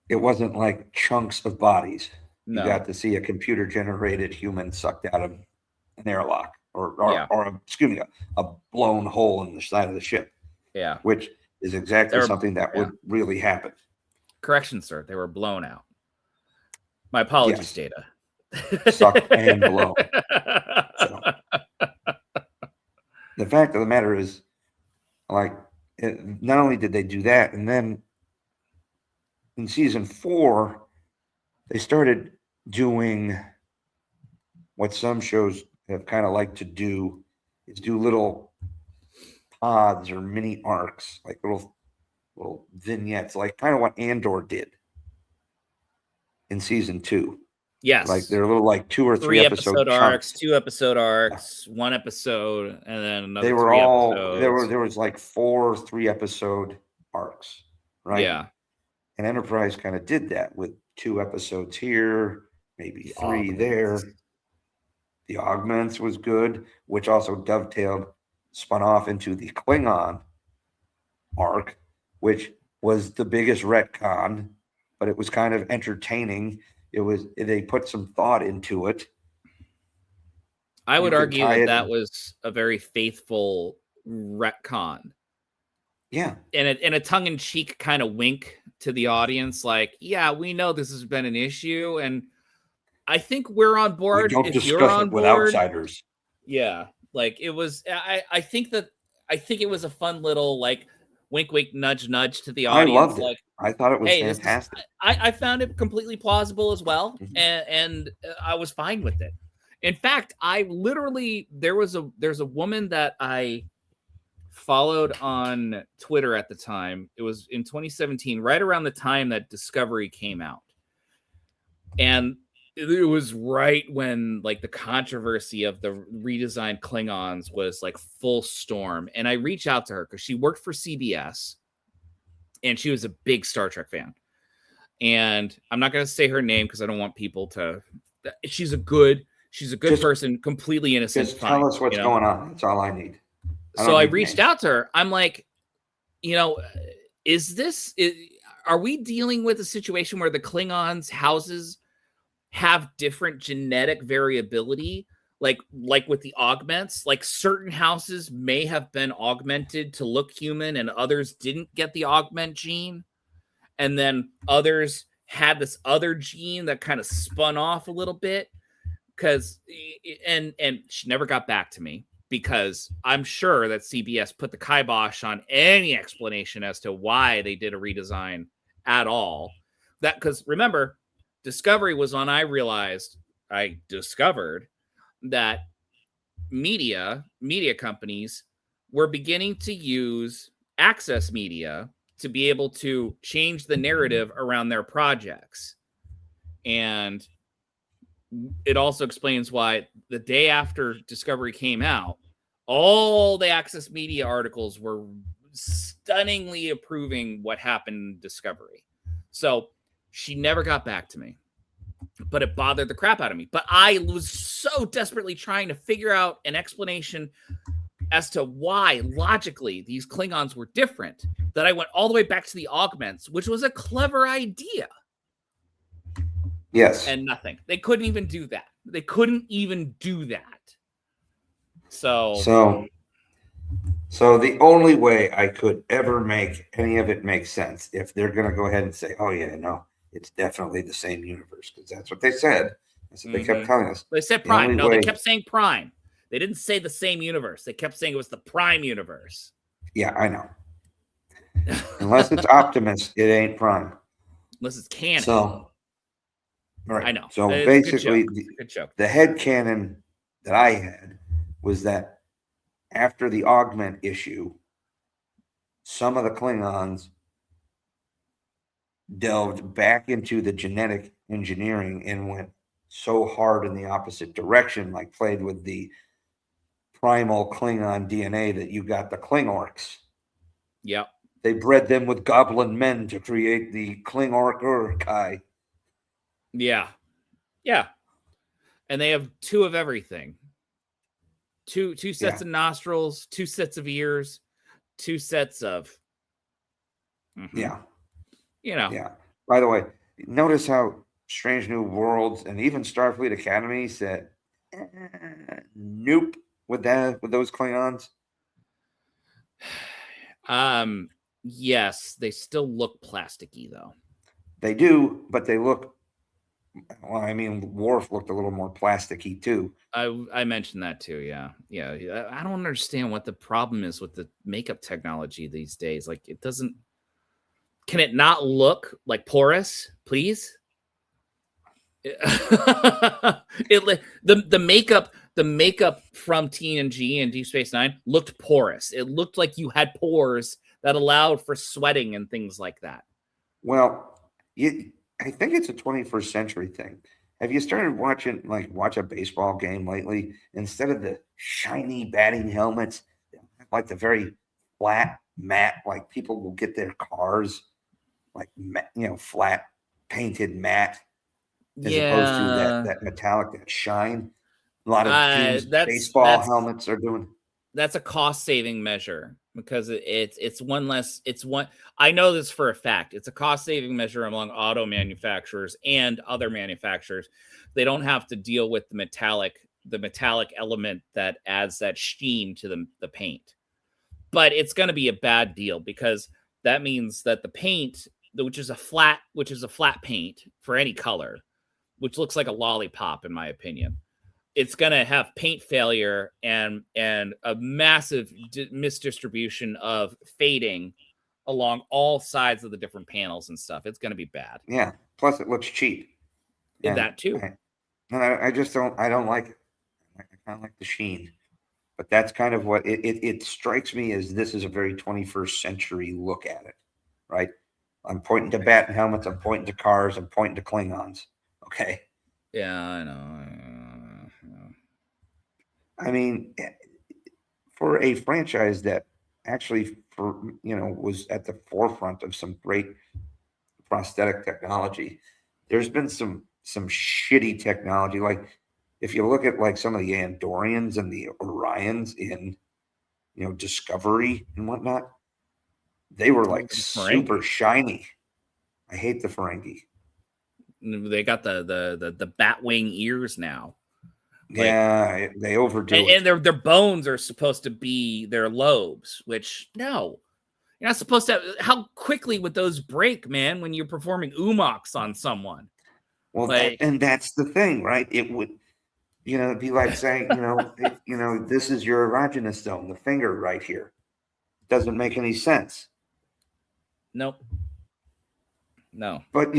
it wasn't like chunks of bodies. No. You got to see a computer generated human sucked out of an airlock or excuse me, a blown hole in the side of the ship. Yeah. Which is exactly something that would really happen. Correction, sir. They were blown out. My apologies, Data. Sucked and blown. So, the fact of the matter is, like, not only did they do that, and then in season 4, they started doing what some shows have kind of like to do, is do little pods or mini arcs, like little vignettes, like kind of what Andor did in season 2. Yes, like they're little like 2 or 3 episode arcs, 2 episode arcs, 1 episode, and then another. They were 3 all episodes. there was like 4 3-episode arcs, right? Yeah. And Enterprise kind of did that with 2 episodes here, maybe 3 there. The Augments was good, which also spun off into the Klingon arc, which was the biggest retcon, but it was kind of entertaining. They put some thought into it. I would argue that was a very faithful retcon. Yeah. And a tongue-in-cheek kind of wink to the audience, like, yeah, we know this has been an issue, and I think we're on board. Don't discuss it with outsiders. Yeah. Like, it was, I think it was a fun little, like, wink, wink, nudge, nudge to the audience. I loved it. Like, I thought it was fantastic. I found it completely plausible as well, and I was fine with it. In fact, there's a woman that I followed on Twitter at the time. It was in 2017, right around the time that Discovery came out, and it was right when like the controversy of the redesigned Klingons was like full storm. And I reached out to her because she worked for CBS and she was a big Star Trek fan. And I'm not going to say her name because I don't want people to. She's a good person, completely innocent. Just tell us what's going on. That's all I need. I reached out to her. I'm like, are we dealing with a situation where the Klingons' houses have different genetic variability, like with the augments? Like certain houses may have been augmented to look human and others didn't get the augment gene, and then others had this other gene that kind of spun off a little bit. And she never got back to me because I'm sure that CBS put the kibosh on any explanation as to why they did a redesign at all. That, because remember, Discovery was on. I discovered that media companies were beginning to use access media to be able to change the narrative around their projects. And it also explains why the day after Discovery came out, all the access media articles were stunningly approving what happened in Discovery. So she never got back to me, but it bothered the crap out of me. But I was so desperately trying to figure out an explanation as to why logically these Klingons were different that I went all the way back to the augments, which was a clever idea. Yes. And nothing. They couldn't even do that. So the only way I could ever make any of it make sense, if they're going to go ahead and say, oh yeah, no, it's definitely the same universe, because that's what they said. That's what they kept telling us. They said Prime. No, they kept saying Prime. They didn't say the same universe. They kept saying it was the Prime universe. Yeah, I know. Unless it's Optimus, it ain't Prime. Unless it's canon. So, right. I know. So it's basically, the headcanon that I had was that after the augment issue, some of the Klingons delved back into the genetic engineering and went so hard in the opposite direction, like played with the primal Klingon DNA, that you got the Klingorks. Yep. They bred them with goblin men to create the Klingork-Urkai. Yeah. Yeah. And they have 2 of everything. Two sets of nostrils, 2 sets of ears, 2 sets of Yeah. Yeah. By the way, notice how Strange New Worlds and even Starfleet Academy said, nope, with those Klingons. Yes, they still look plasticky though. They do, but they look. Well, I mean, Worf looked a little more plasticky too. I mentioned that too. Yeah. I don't understand what the problem is with the makeup technology these days. Like, it doesn't. Can it not look like porous, please? The makeup from TNG and Deep Space Nine looked porous. It looked like you had pores that allowed for sweating and things like that. Well, I think it's a 21st century thing. Have you started watch a baseball game lately? Instead of the shiny batting helmets, like the very flat matte, like people will get their cars, like flat painted matte, as opposed to that metallic, that shine. A lot of teams baseball helmets are doing. That's a cost saving measure because it's one less. It's one. I know this for a fact. It's a cost saving measure among auto manufacturers and other manufacturers. They don't have to deal with the metallic element that adds that sheen to the paint. But it's going to be a bad deal because that means that the paint, which is a flat paint for any color, which looks like a lollipop in my opinion, it's going to have paint failure and a massive misdistribution of fading along all sides of the different panels and stuff. It's going to be bad. Yeah. Plus, it looks cheap. And that too. I just don't. I don't like it. I kind of like the sheen, but that's kind of what it strikes me as. This is a very 21st century look at it, right? I'm pointing to bat and helmets. I'm pointing to cars. I'm pointing to Klingons. Okay. Yeah, I know. I mean, for a franchise that actually, was at the forefront of some great prosthetic technology, there's been some shitty technology. Like, if you look at like some of the Andorians and the Orions in, Discovery and whatnot, they were like super shiny. I hate the Ferengi. They got the bat wing ears now. Yeah, they overdo it. And their bones are supposed to be their lobes, which no. You're not supposed to have, how quickly would those break, man, when you're performing umox on someone? Well, and that's the thing, right? It would, it'd be like saying, this is your erogenous zone, the finger right here. Doesn't make any sense. Nope. No. But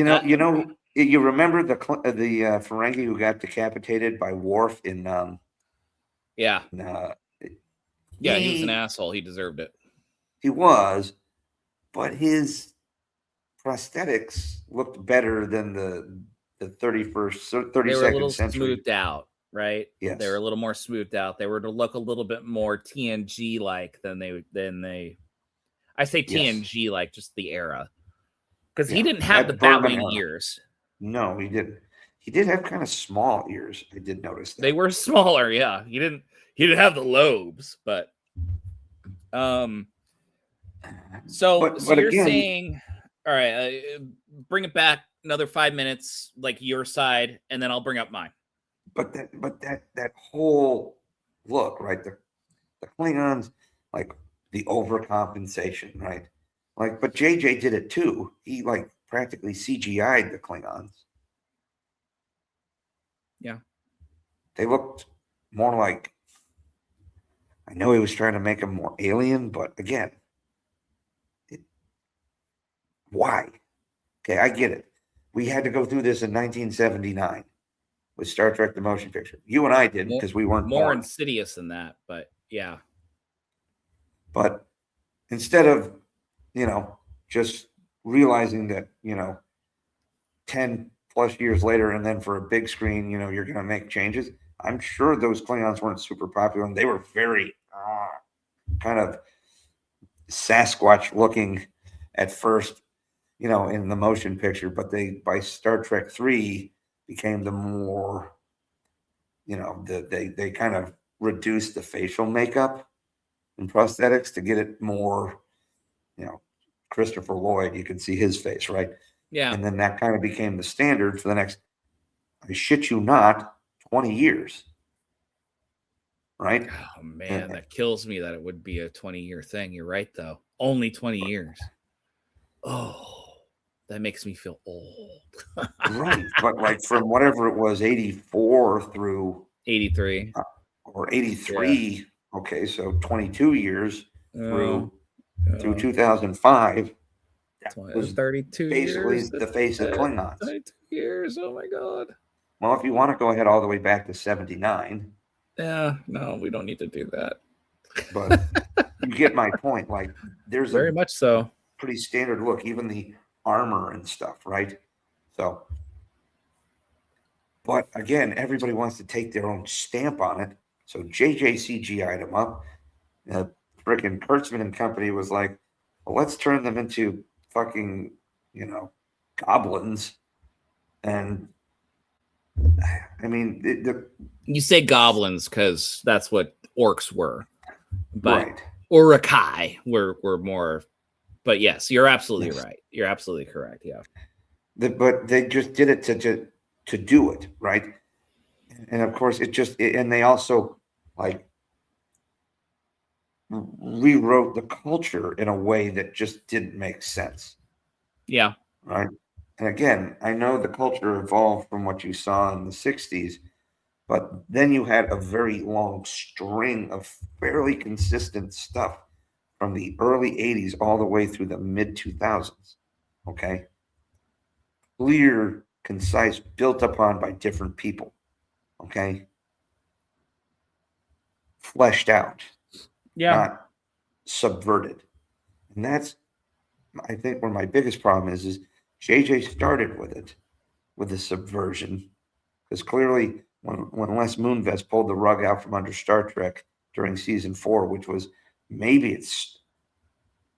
you remember the Ferengi who got decapitated by Worf in yeah. He was an asshole. He deserved it. He was, but his prosthetics looked better than the 32nd They were a little century. Smoothed out, right? Yes. They were a little more smoothed out. They were to look a little bit more TNG like than they. I say TNG like just the era, because he didn't have the Batwing ears. No, he didn't. He did have kind of small ears. I did notice that. They were smaller, yeah. He didn't have the lobes, but so you're again, saying, all right, bring it back another 5 minutes, like your side, and then I'll bring up mine. But that whole look, right? The Klingons, like the overcompensation, right? Like, but JJ did it too. He like practically CGI'd the Klingons. Yeah. They looked more like, I know he was trying to make them more alien, but again, why? Okay, I get it. We had to go through this in 1979 with Star Trek the Motion Picture. You and I didn't because we weren't more born. Insidious than that, but yeah. But instead of, just realizing that, 10 plus years later, and then for a big screen, you're going to make changes. I'm sure those Klingons weren't super popular, and they were very kind of Sasquatch looking at first, in the motion picture, but they, by Star Trek 3, became the more, they kind of reduced the facial makeup and prosthetics to get it more, Christopher Lloyd, you can see his face, right? Yeah. And then that kind of became the standard for the next, I shit you not, 20 years. Right? Oh man, that kills me that it would be a 20-year thing. You're right, though. Only 20 years. Oh, that makes me feel old. Right. But like from whatever it was, 84 through 83 or 83. Yeah. Okay, so 22 years through 2005. That was 32 basically years. the face of Klingons. 32 years. Oh my god. Well, if you want to go ahead all the way back to 79. Yeah, no, we don't need to do that. But you get my point. Like, there's very much so pretty standard look, even the armor and stuff, right? So, but again, everybody wants to take their own stamp on it. So JJ CGI'd them up. Frickin' Kurtzman and company was like, well, let's turn them into fucking, goblins. And I mean, you say goblins because that's what orcs were, but right. Urukai were more. But yes, you're absolutely right. You're absolutely correct. Yeah. But they just did it to do it, right? And of course, and they also like rewrote the culture in a way that just didn't make sense. Yeah. Right. And again, I know the culture evolved from what you saw in the 60s, but then you had a very long string of fairly consistent stuff from the early 80s all the way through the mid 2000s. Okay. Clear, concise, built upon by different people. Okay. Fleshed out. Yeah. Not subverted. And that's, I think, where my biggest problem is JJ started with it, with the subversion. Because clearly, when Les Moonves pulled the rug out from under Star Trek during season 4, which was maybe it's,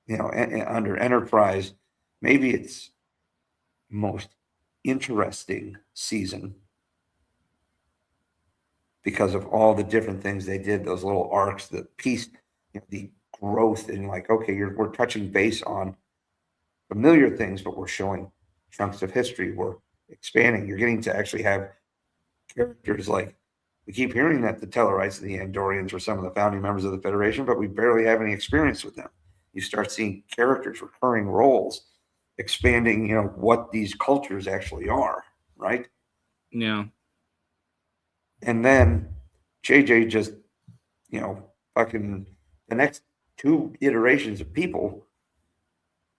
under Enterprise, maybe it's most interesting season because of all the different things they did, those little arcs, the piece, the growth, and like, okay, we're touching base on familiar things, but we're showing chunks of history. We're expanding. You're getting to actually have characters like, we keep hearing that the Tellarites and the Andorians were some of the founding members of the Federation, but we barely have any experience with them. You start seeing characters, recurring roles, expanding, what these cultures actually are, right? Yeah. And then JJ just, fucking the next 2 iterations of people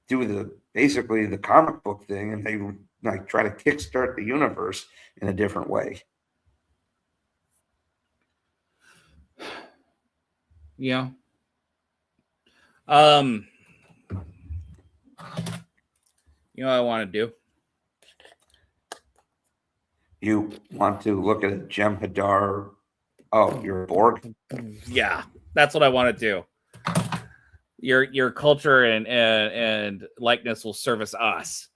do basically the comic book thing, and they like try to kickstart the universe in a different way. Yeah. You know what I want to do? You want to look at a Jem'Hadar? Oh, you're a Borg? Yeah, that's what I want to do. Your culture and likeness will service us.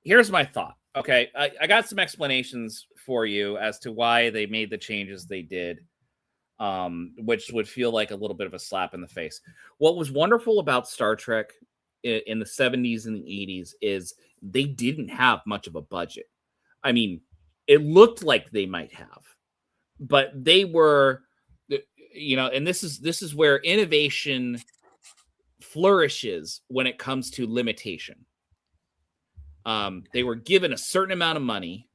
Here's my thought. Okay, I got some explanations for you as to why they made the changes they did, which would feel like a little bit of a slap in the face. What was wonderful about Star Trek in the 70s and the 80s is they didn't have much of a budget. I mean, it looked like they might have, but they were, and this is where innovation flourishes when it comes to limitation. They were given a certain amount of money.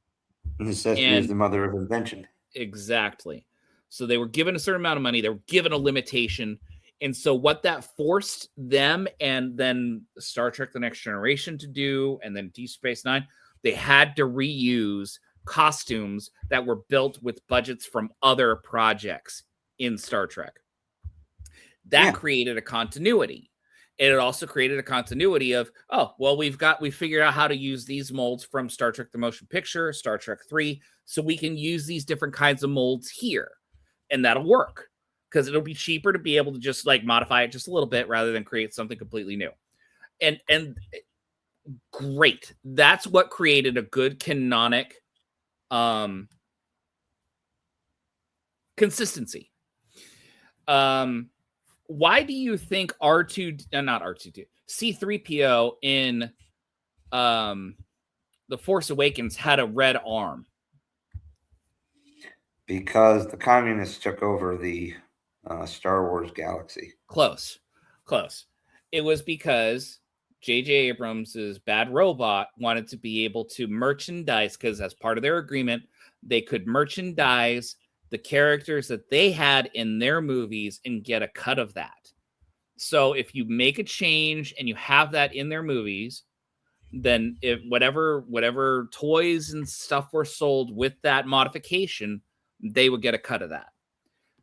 Necessity is the mother of invention. Exactly. So they were given a certain amount of money. They were given a limitation. And so what that forced them and then Star Trek The Next Generation to do, and then Deep Space Nine, they had to reuse costumes that were built with budgets from other projects in Star Trek. That created a continuity. And it also created a continuity of, we figured out how to use these molds from Star Trek The Motion Picture, Star Trek 3, so we can use these different kinds of molds here. And that'll work. Because it'll be cheaper to be able to just like modify it just a little bit rather than create something completely new. And great. That's what created a good canonic consistency. Why do you think not R2, C-3PO in The Force Awakens had a red arm? Because the communists took over the Star Wars galaxy. Close. It was because J.J. Abrams' Bad Robot wanted to be able to merchandise, because as part of their agreement, they could merchandise the characters that they had in their movies and get a cut of that. So if you make a change and you have that in their movies, then if whatever toys and stuff were sold with that modification, they would get a cut of that.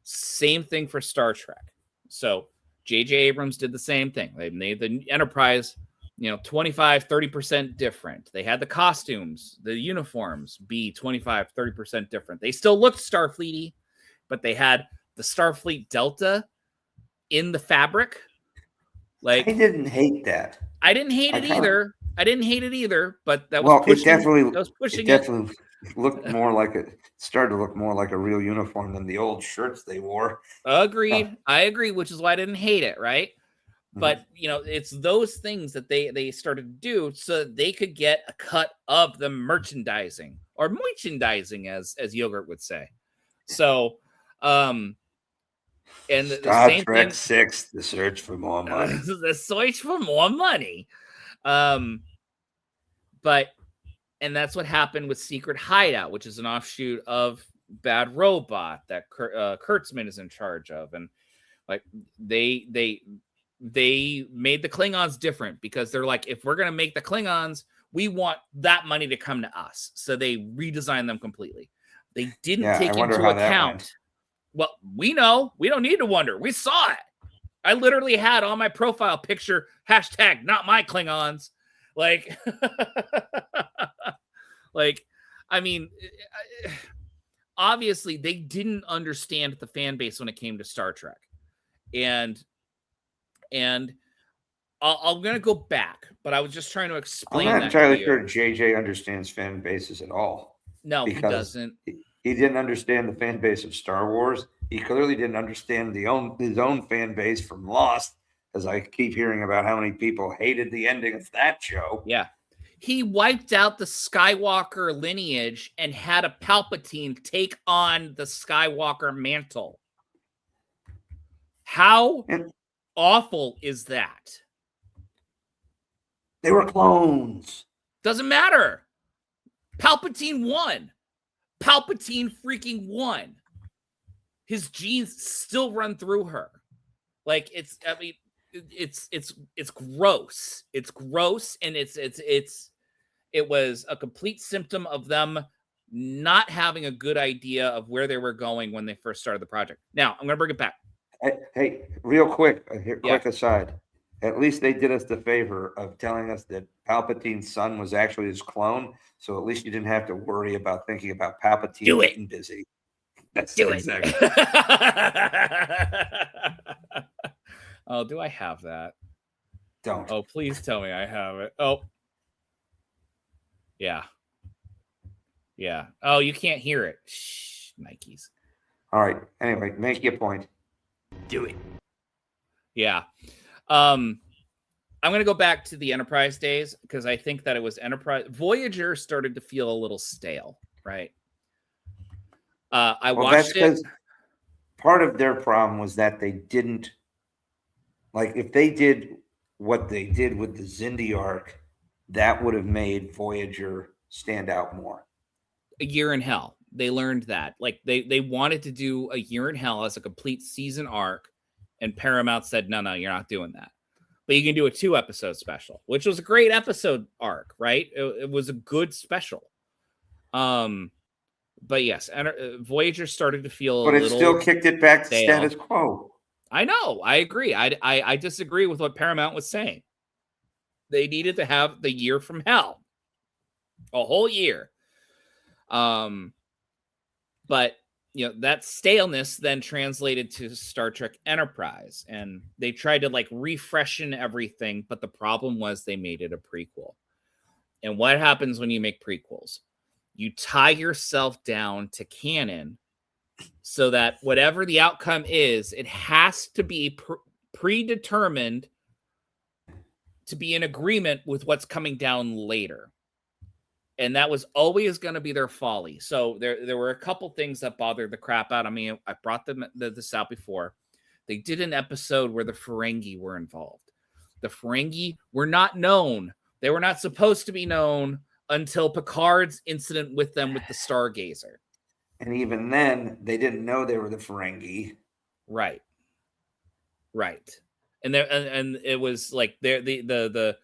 Same thing for Star Trek. So J.J. Abrams did the same thing. They made the Enterprise, 25, 30% different. They had the costumes, the uniforms be 25, 30% different. They still looked Starfleet-y, but they had the Starfleet Delta in the fabric. Like, I didn't hate that. I didn't hate it either. But that was Well, pushing, it definitely looked more like started to look more like a real uniform than the old shirts they wore. Agreed. I agree, which is why I didn't hate it, right? But it's those things that they started to do so that they could get a cut of the merchandising, or merchandising, as Yogurt would say. So, and the Star same Trek thing, 6: The Search for More Money. the search for more money. But that's what happened with Secret Hideout, which is an offshoot of Bad Robot that Kurtzman is in charge of, and like they made the Klingons different because they're like, if we're gonna make the Klingons, we want that money to come to us. So they redesigned them completely. They didn't take into account. Well, we know. We don't need to wonder. We saw it. I literally had on my profile picture hashtag not my Klingons. Like, I mean, obviously they didn't understand the fan base when it came to Star Trek. And I'm going to go back, but I was just trying to explain that. I'm not entirely sure JJ understands fan bases at all. No, he doesn't. He didn't understand the fan base of Star Wars. He clearly didn't understand his own fan base from Lost, as I keep hearing about how many people hated the ending of that show. Yeah. He wiped out the Skywalker lineage and had a Palpatine take on the Skywalker mantle. How awful is that? They were clones. Doesn't matter. Palpatine won. Palpatine freaking won. His genes still run through her. Like, it's gross. It's gross, and it was a complete symptom of them not having a good idea of where they were going when they first started the project. Now, I'm going to bring it back. Hey, real quick, quick aside. At least they did us the favor of telling us that Palpatine's son was actually his clone, so at least you didn't have to worry about thinking about Palpatine getting busy. Do it. Oh, do I have that? Don't. Oh, please tell me I have it. Oh. Yeah. Yeah. Oh, you can't hear it. Shh, Nikes. All right. Anyway, make your point. Do it. Yeah. I'm going to go back to the Enterprise days because I think that it was Enterprise. Voyager started to feel a little stale, right? I watched it. Part of their problem was that they didn't, like, if they did what they did with the Xindi arc, that would have made Voyager stand out more. A Year in Hell. They learned that. Like, they wanted to do A Year in Hell as a complete season arc, and Paramount said, no, you're not doing that. But you can do a 2-episode special, which was a great episode arc, right? It was a good special. But yes, Voyager started to feel but a it little still kicked it back to stale. status quo. I know. I agree. I disagree with what Paramount was saying. They needed to have the Year from Hell. A whole year. But that staleness then translated to Star Trek Enterprise, and they tried to like refreshen everything, but the problem was they made it a prequel. And what happens when you make prequels? You tie yourself down to canon so that whatever the outcome is, it has to be predetermined to be in agreement with what's coming down later. And that was always going to be their folly. So there were a couple things that bothered the crap out of me. I brought this out before. They did an episode where the Ferengi were involved. The Ferengi were not known. They were not supposed to be known until Picard's incident with them with the Stargazer. And even then, they didn't know they were the Ferengi. Right. And it was like the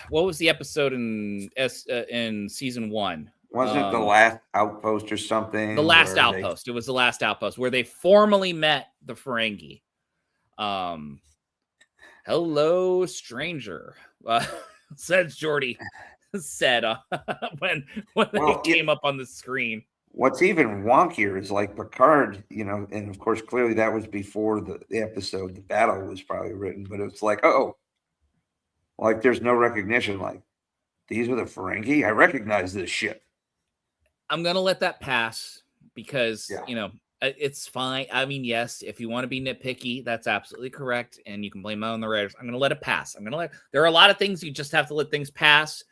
what was the episode in season 1? Wasn't it the last outpost or something? The last outpost. It was the last outpost where they formally met the Ferengi. Hello, stranger, said Geordi. Said when they came up on the screen. What's even wonkier is like Picard, and of course, clearly that was before the episode. The battle was probably written, but it's like, like there's no recognition. Like, these are the Ferengi. I recognize this ship. I'm gonna let that pass because it's fine. I mean, yes, if you want to be nitpicky, that's absolutely correct, and you can blame it on the writers. I'm gonna let it pass. There are a lot of things you just have to let things pass.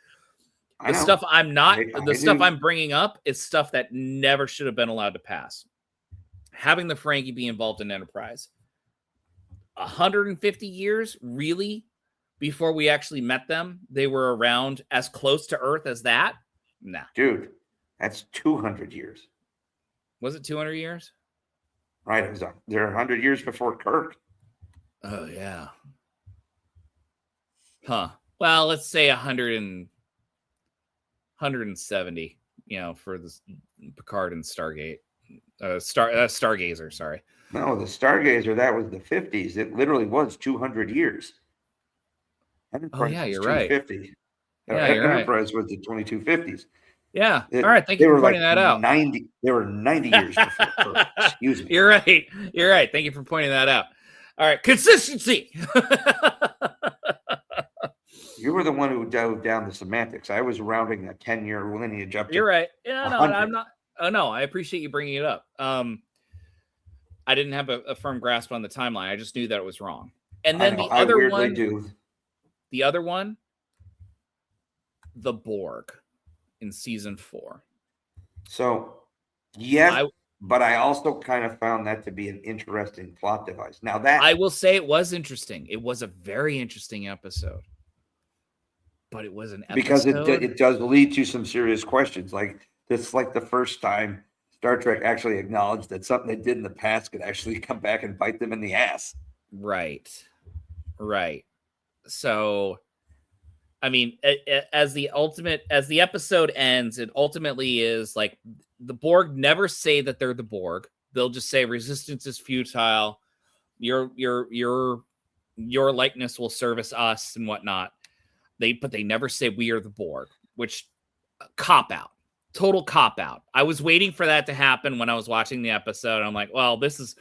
The stuff I'm bringing up is stuff that never should have been allowed to pass. Having the Ferengi be involved in Enterprise, 150 years, really, before we actually met them, they were around as close to Earth as that. Nah, dude, that's 200 years. Was it 200 years? Right, they're 100 years before Kirk. Oh yeah. Huh. Well, let's say 170, for the Picard and Stargate. Stargazer, sorry. No, the Stargazer, that was the 50s. It literally was 200 years. Enterprise you're right. 250. Yeah, you're Enterprise right. was the 2250s. Yeah. All right. Thank you for pointing that out. They were 90 years before Kirk. Excuse me. You're right. Thank you for pointing that out. All right. Consistency. You were the one who dove down the semantics. I was rounding a 10-year lineage up to. You're right. Yeah, no, 100. I'm not. Oh no, I appreciate you bringing it up. I didn't have a firm grasp on the timeline. I just knew that it was wrong. And then the other one, the Borg in season 4. So, yes, but I also kind of found that to be an interesting plot device. Now that I will say it was interesting. It was a very interesting episode. But it was an episode. Because it does lead to some serious questions. Like, this, like the first time Star Trek actually acknowledged that something they did in the past could actually come back and bite them in the ass. Right. So, I mean, as the episode ends, it ultimately is like the Borg never say that they're the Borg. They'll just say resistance is futile. Your likeness will service us and whatnot. But they never say we are the Borg, which total cop out. I was waiting for that to happen when I was watching the episode. I'm like, well, this is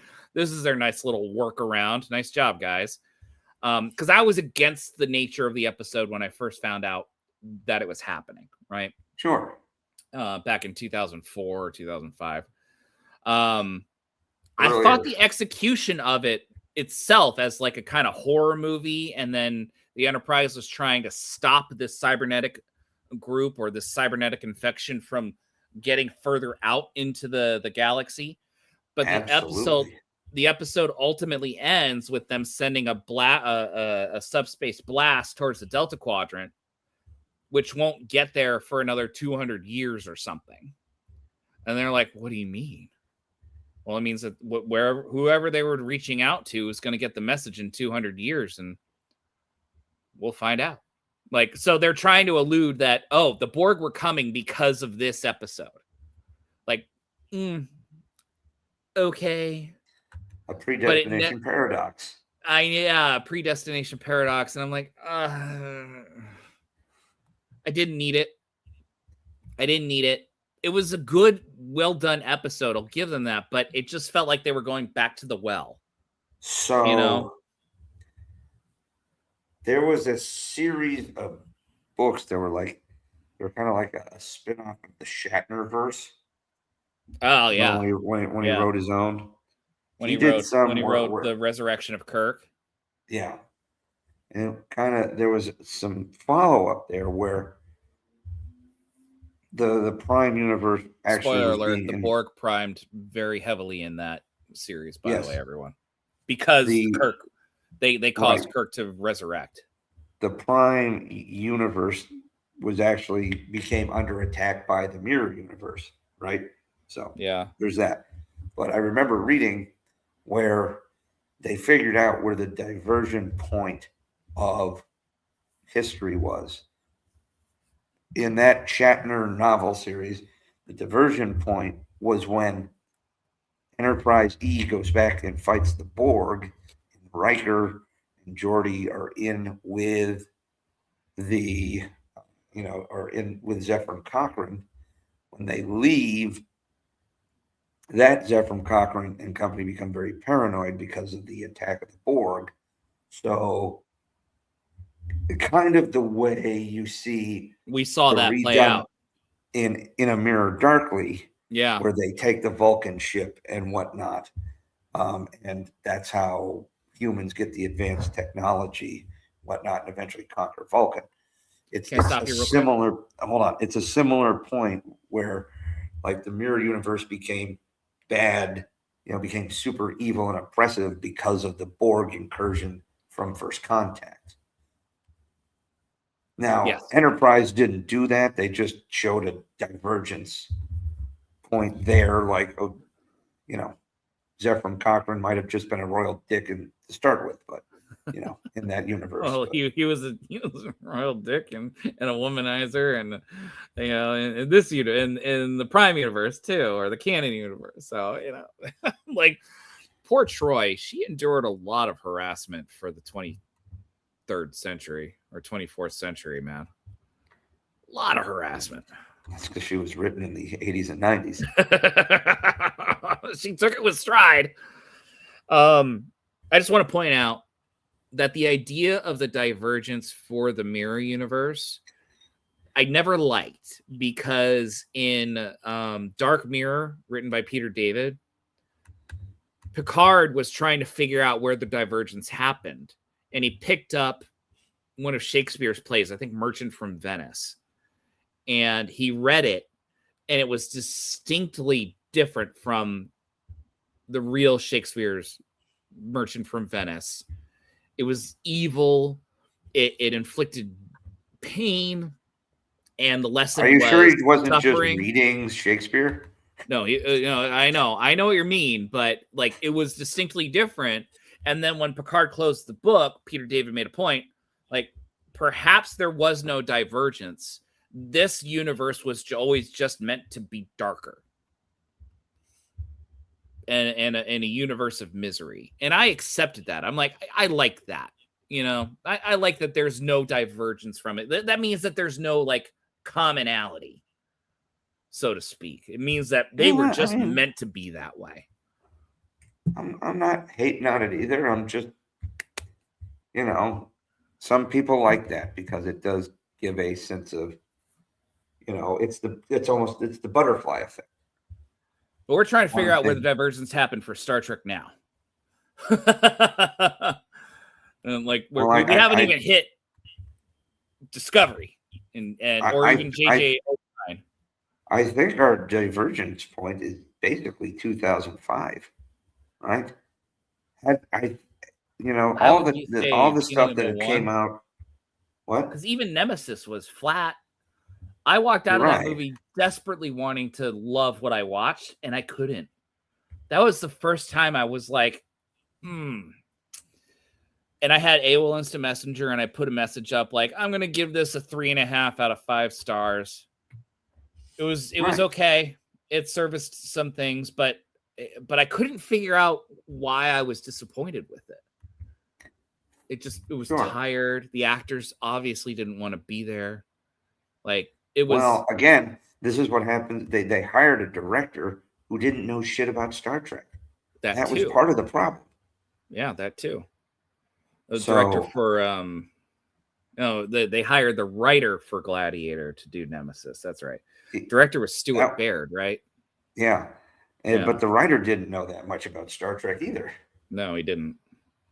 their nice little workaround. Nice job, guys. Because I was against the nature of the episode when I first found out that it was happening. Right. Sure. Back in 2004 or 2005. I thought the execution of it itself as like a kind of horror movie, and then the Enterprise was trying to stop this cybernetic group or this cybernetic infection from getting further out into the galaxy. But the episode ultimately ends with them sending a subspace blast towards the Delta Quadrant, which won't get there for another 200 years or something. And they're like, what do you mean? Well, it means that whoever they were reaching out to is going to get the message in 200 years, and we'll find out. Like, so they're trying to allude that, the Borg were coming because of this episode. Like, okay. A predestination paradox. Predestination paradox. And I'm like, I didn't need it. It was a good, well done episode. I'll give them that. But it just felt like they were going back to the well. So, there was a series of books that were kind of like a spin-off of the Shatner verse. Oh yeah. When he wrote his own. When he wrote The Resurrection of Kirk. Yeah. And there was some follow up there where the Prime universe actually Spoiler was alert: being the Borg primed very heavily in that series. By Yes. the way, everyone, because Kirk, they caused Kirk to resurrect. The Prime universe became under attack by the Mirror universe, right? So yeah, there's that. But I remember reading where they figured out where the diversion point of history was. In that Shatner novel series, the diversion point was when Enterprise E goes back and fights the Borg, and Riker and Geordi are in with with Zefram Cochrane. When they leave, that Zefram Cochrane and company become very paranoid because of the attack of the Borg. So, kind of the way you see, we saw that play out in A Mirror Darkly, yeah, where they take the Vulcan ship and whatnot, and that's how humans get the advanced technology, whatnot, and eventually conquer Vulcan. It's a similar. Hold on, it's a similar point where, like, the Mirror universe became bad, became super evil and oppressive because of the Borg incursion from First Contact. Now, yes. Enterprise didn't do that. They just showed a divergence point there, like, Zefram Cochrane might have just been a royal dick to start with, but in that universe. Well, he was a royal dick and a womanizer, and in this in the Prime universe too, or the canon universe. So like poor Troy, she endured a lot of harassment for the 23rd century or 24th century, man. A lot of harassment. That's because she was written in the 80s and 90s. She took it with stride. I just want to point out that the idea of the divergence for the Mirror universe, I never liked, because in Dark Mirror, written by Peter David, Picard was trying to figure out where the divergence happened, and he picked up one of Shakespeare's plays, I think Merchant from Venice, and he read it, and it was distinctly different from the real Shakespeare's Merchant from Venice. It was evil. It inflicted pain, and the lesson. Are you sure he wasn't suffering. Just reading Shakespeare? No, I know what you mean, but like it was distinctly different. And then when Picard closed the book, Peter David made a point, like perhaps there was no divergence. This universe was always just meant to be darker. And a universe of misery. And I accepted that. I'm like, I like that. I like that there's no divergence from it. That means that there's no like commonality, so to speak. It means that they were just meant to be that way. I'm not hating on it either. I'm just, some people like that because it does give a sense of, it's the butterfly effect. But we're trying to figure out where the divergence happened for Star Trek now. And like we haven't even hit Discovery or even JJ. I think our divergence point is basically 2005, right? All the stuff that came out. What? Because even Nemesis was flat. I walked out of that movie desperately wanting to love what I watched, and I couldn't. That was the first time I was like, And I had AOL Instant Messenger, and I put a message up like, I'm going to give this a 3.5 out of 5 stars. It was okay. It serviced some things, but I couldn't figure out why I was disappointed with it. It was tired. The actors obviously didn't want to be there. Like, it was. Well, again, this is what happened. They hired a director who didn't know shit about Star Trek. That was part of the problem. Yeah, that too. The director for they hired the writer for Gladiator to do Nemesis. That's right. Director was Stuart Baird, right? Yeah. But the writer didn't know that much about Star Trek either. No, he didn't.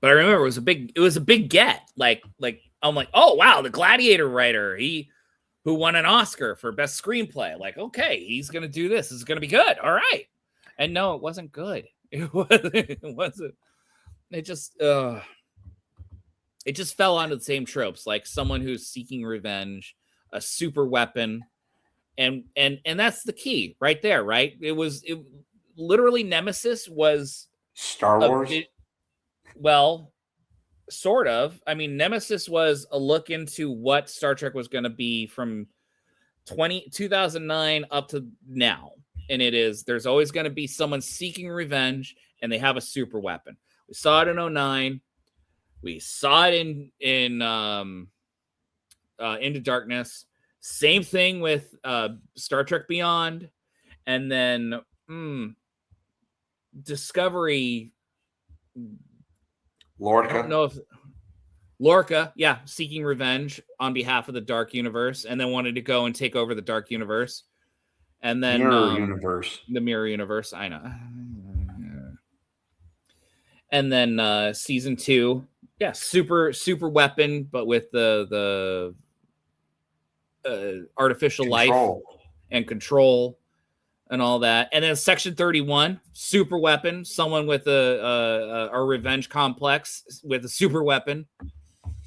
But I remember it was a big get. Like I'm like, oh wow, the Gladiator writer, who won an Oscar for best screenplay. Like, okay, he's gonna do this. This is gonna be good. All right. And no, it wasn't good. It wasn't. It just fell onto the same tropes, like someone who's seeking revenge, a super weapon, and that's the key right there, right? It literally Nemesis was Star Wars. Well, sort of. I mean, Nemesis was a look into what Star Trek was going to be from 2009 up to now. And there's always going to be someone seeking revenge, and they have a super weapon. We saw it in 2009. We saw it in Into Darkness. Same thing with Star Trek Beyond. And then Discovery. Lorca. I don't know if Lorca, yeah, seeking revenge on behalf of the Dark Universe, and then wanted to go and take over the Dark Universe. And then Mirror Universe. The Mirror Universe, I know. And then season 2, yeah, super weapon, but with the artificial Control. life and control and all that. And then Section 31, super weapon, someone with a revenge complex with a super weapon.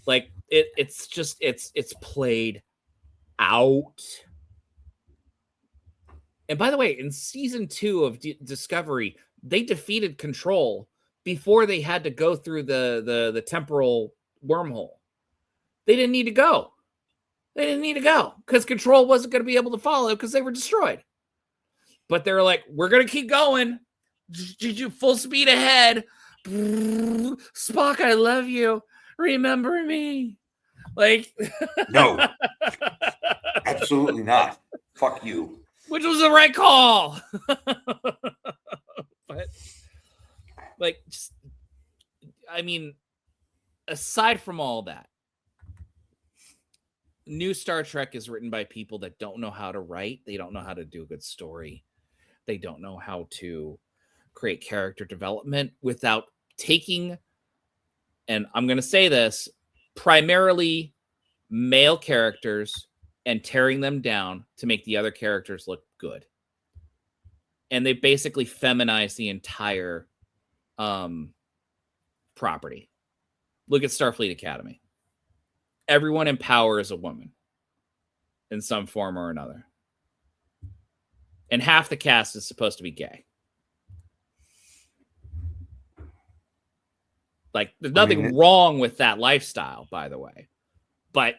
Like it's played out. And by the way, in season 2 of Discovery, they defeated Control before they had to go through the temporal wormhole. They didn't need to go. Because Control wasn't going to be able to follow because they were destroyed. But they were like, we're going to keep going. Full speed ahead. Spock, I love you. Remember me. Like, no, absolutely not. Fuck you. Which was the right call. But, like, just, I mean, aside from all that, new Star Trek is written by people that don't know how to write. They don't know how to do a good story. They don't know how to create character development without taking, and I'm going to say this, primarily male characters and tearing them down to make the other characters look good. And they basically feminize the entire property. Look at Starfleet Academy. Everyone in power is a woman in some form or another. And half the cast is supposed to be gay. Like, there's nothing wrong with that lifestyle, by the way. But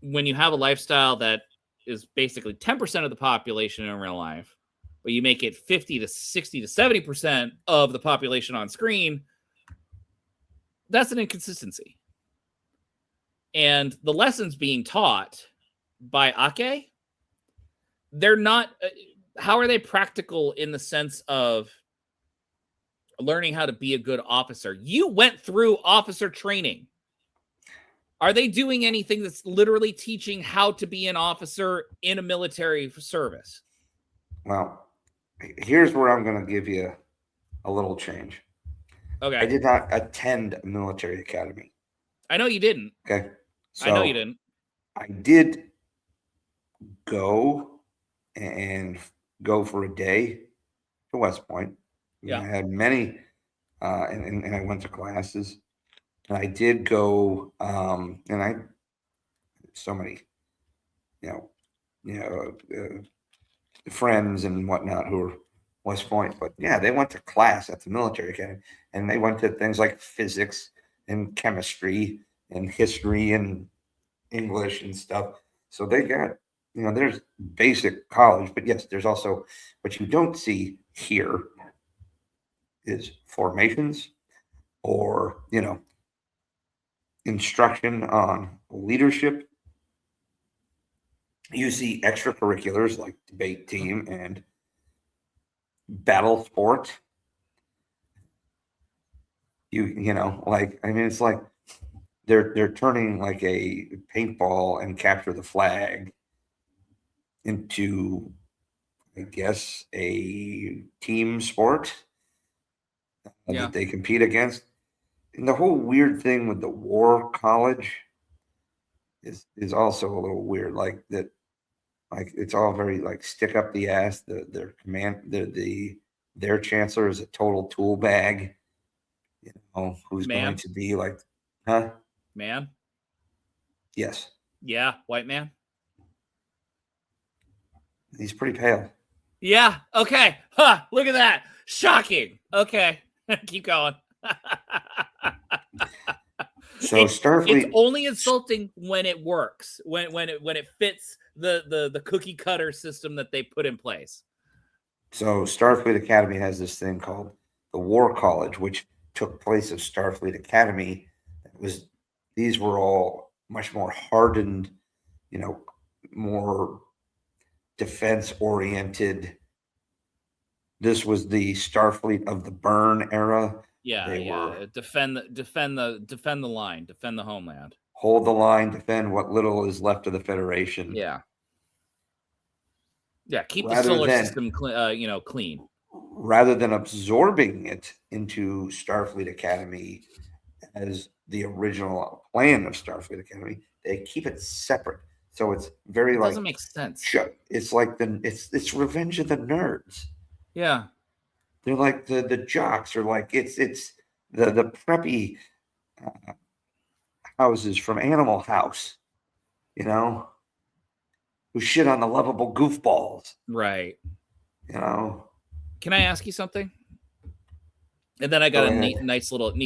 when you have a lifestyle that is basically 10% of the population in real life, but you make it 50 to 60 to 70% of the population on screen, that's an inconsistency. And the lessons being taught by Ake, they're not, how are they practical in the sense of learning how to be a good officer? You went through officer training. Are they doing anything that's literally teaching how to be an officer in a military service? Well, here's where I'm going to give you a little change. Okay. I did not attend a military academy. I know you didn't. Okay. So I know you didn't. I did go for a day to West Point. Yeah. I had many, and I went to classes. And I did go, and I so many, friends and whatnot who were West Point. But yeah, they went to class at the military academy, and they went to things like physics and chemistry and history and English and stuff. So they got, there's basic college, but yes, there's also what you don't see here is formations or, instruction on leadership. You see extracurriculars like debate team and battle sport. It's like they're turning like a paintball and capture the flag into, I guess, a team sport that they compete against. And the whole weird thing with the war college is also a little weird. Like that, like it's all very like stick up the ass. Their chancellor is a total tool bag. You know, who's going to be like, huh? Man? Yes. Yeah, white man? He's pretty pale. Yeah, okay. Huh, look at that. Shocking. Okay. Keep going. So Starfleet, it's only insulting when it works, when it fits the cookie cutter system that they put in place. So Starfleet Academy has this thing called the War College, which took place of Starfleet Academy. These were all much more hardened, you know, more defense oriented. This was the Starfleet of the Burn era. Yeah. Defend the line, defend the homeland. Hold the line, defend what little is left of the Federation. Yeah. Yeah, keep the solar system clean. Rather than absorbing it into Starfleet Academy as the original plan of Starfleet Academy, they keep it separate. So it's very like doesn't make sense. It's like it's Revenge of the Nerds. Yeah. They're like the jocks, or like it's the preppy houses from Animal House, you know, who shit on the lovable goofballs. Right. You know. Can I ask you something? And then I got a neat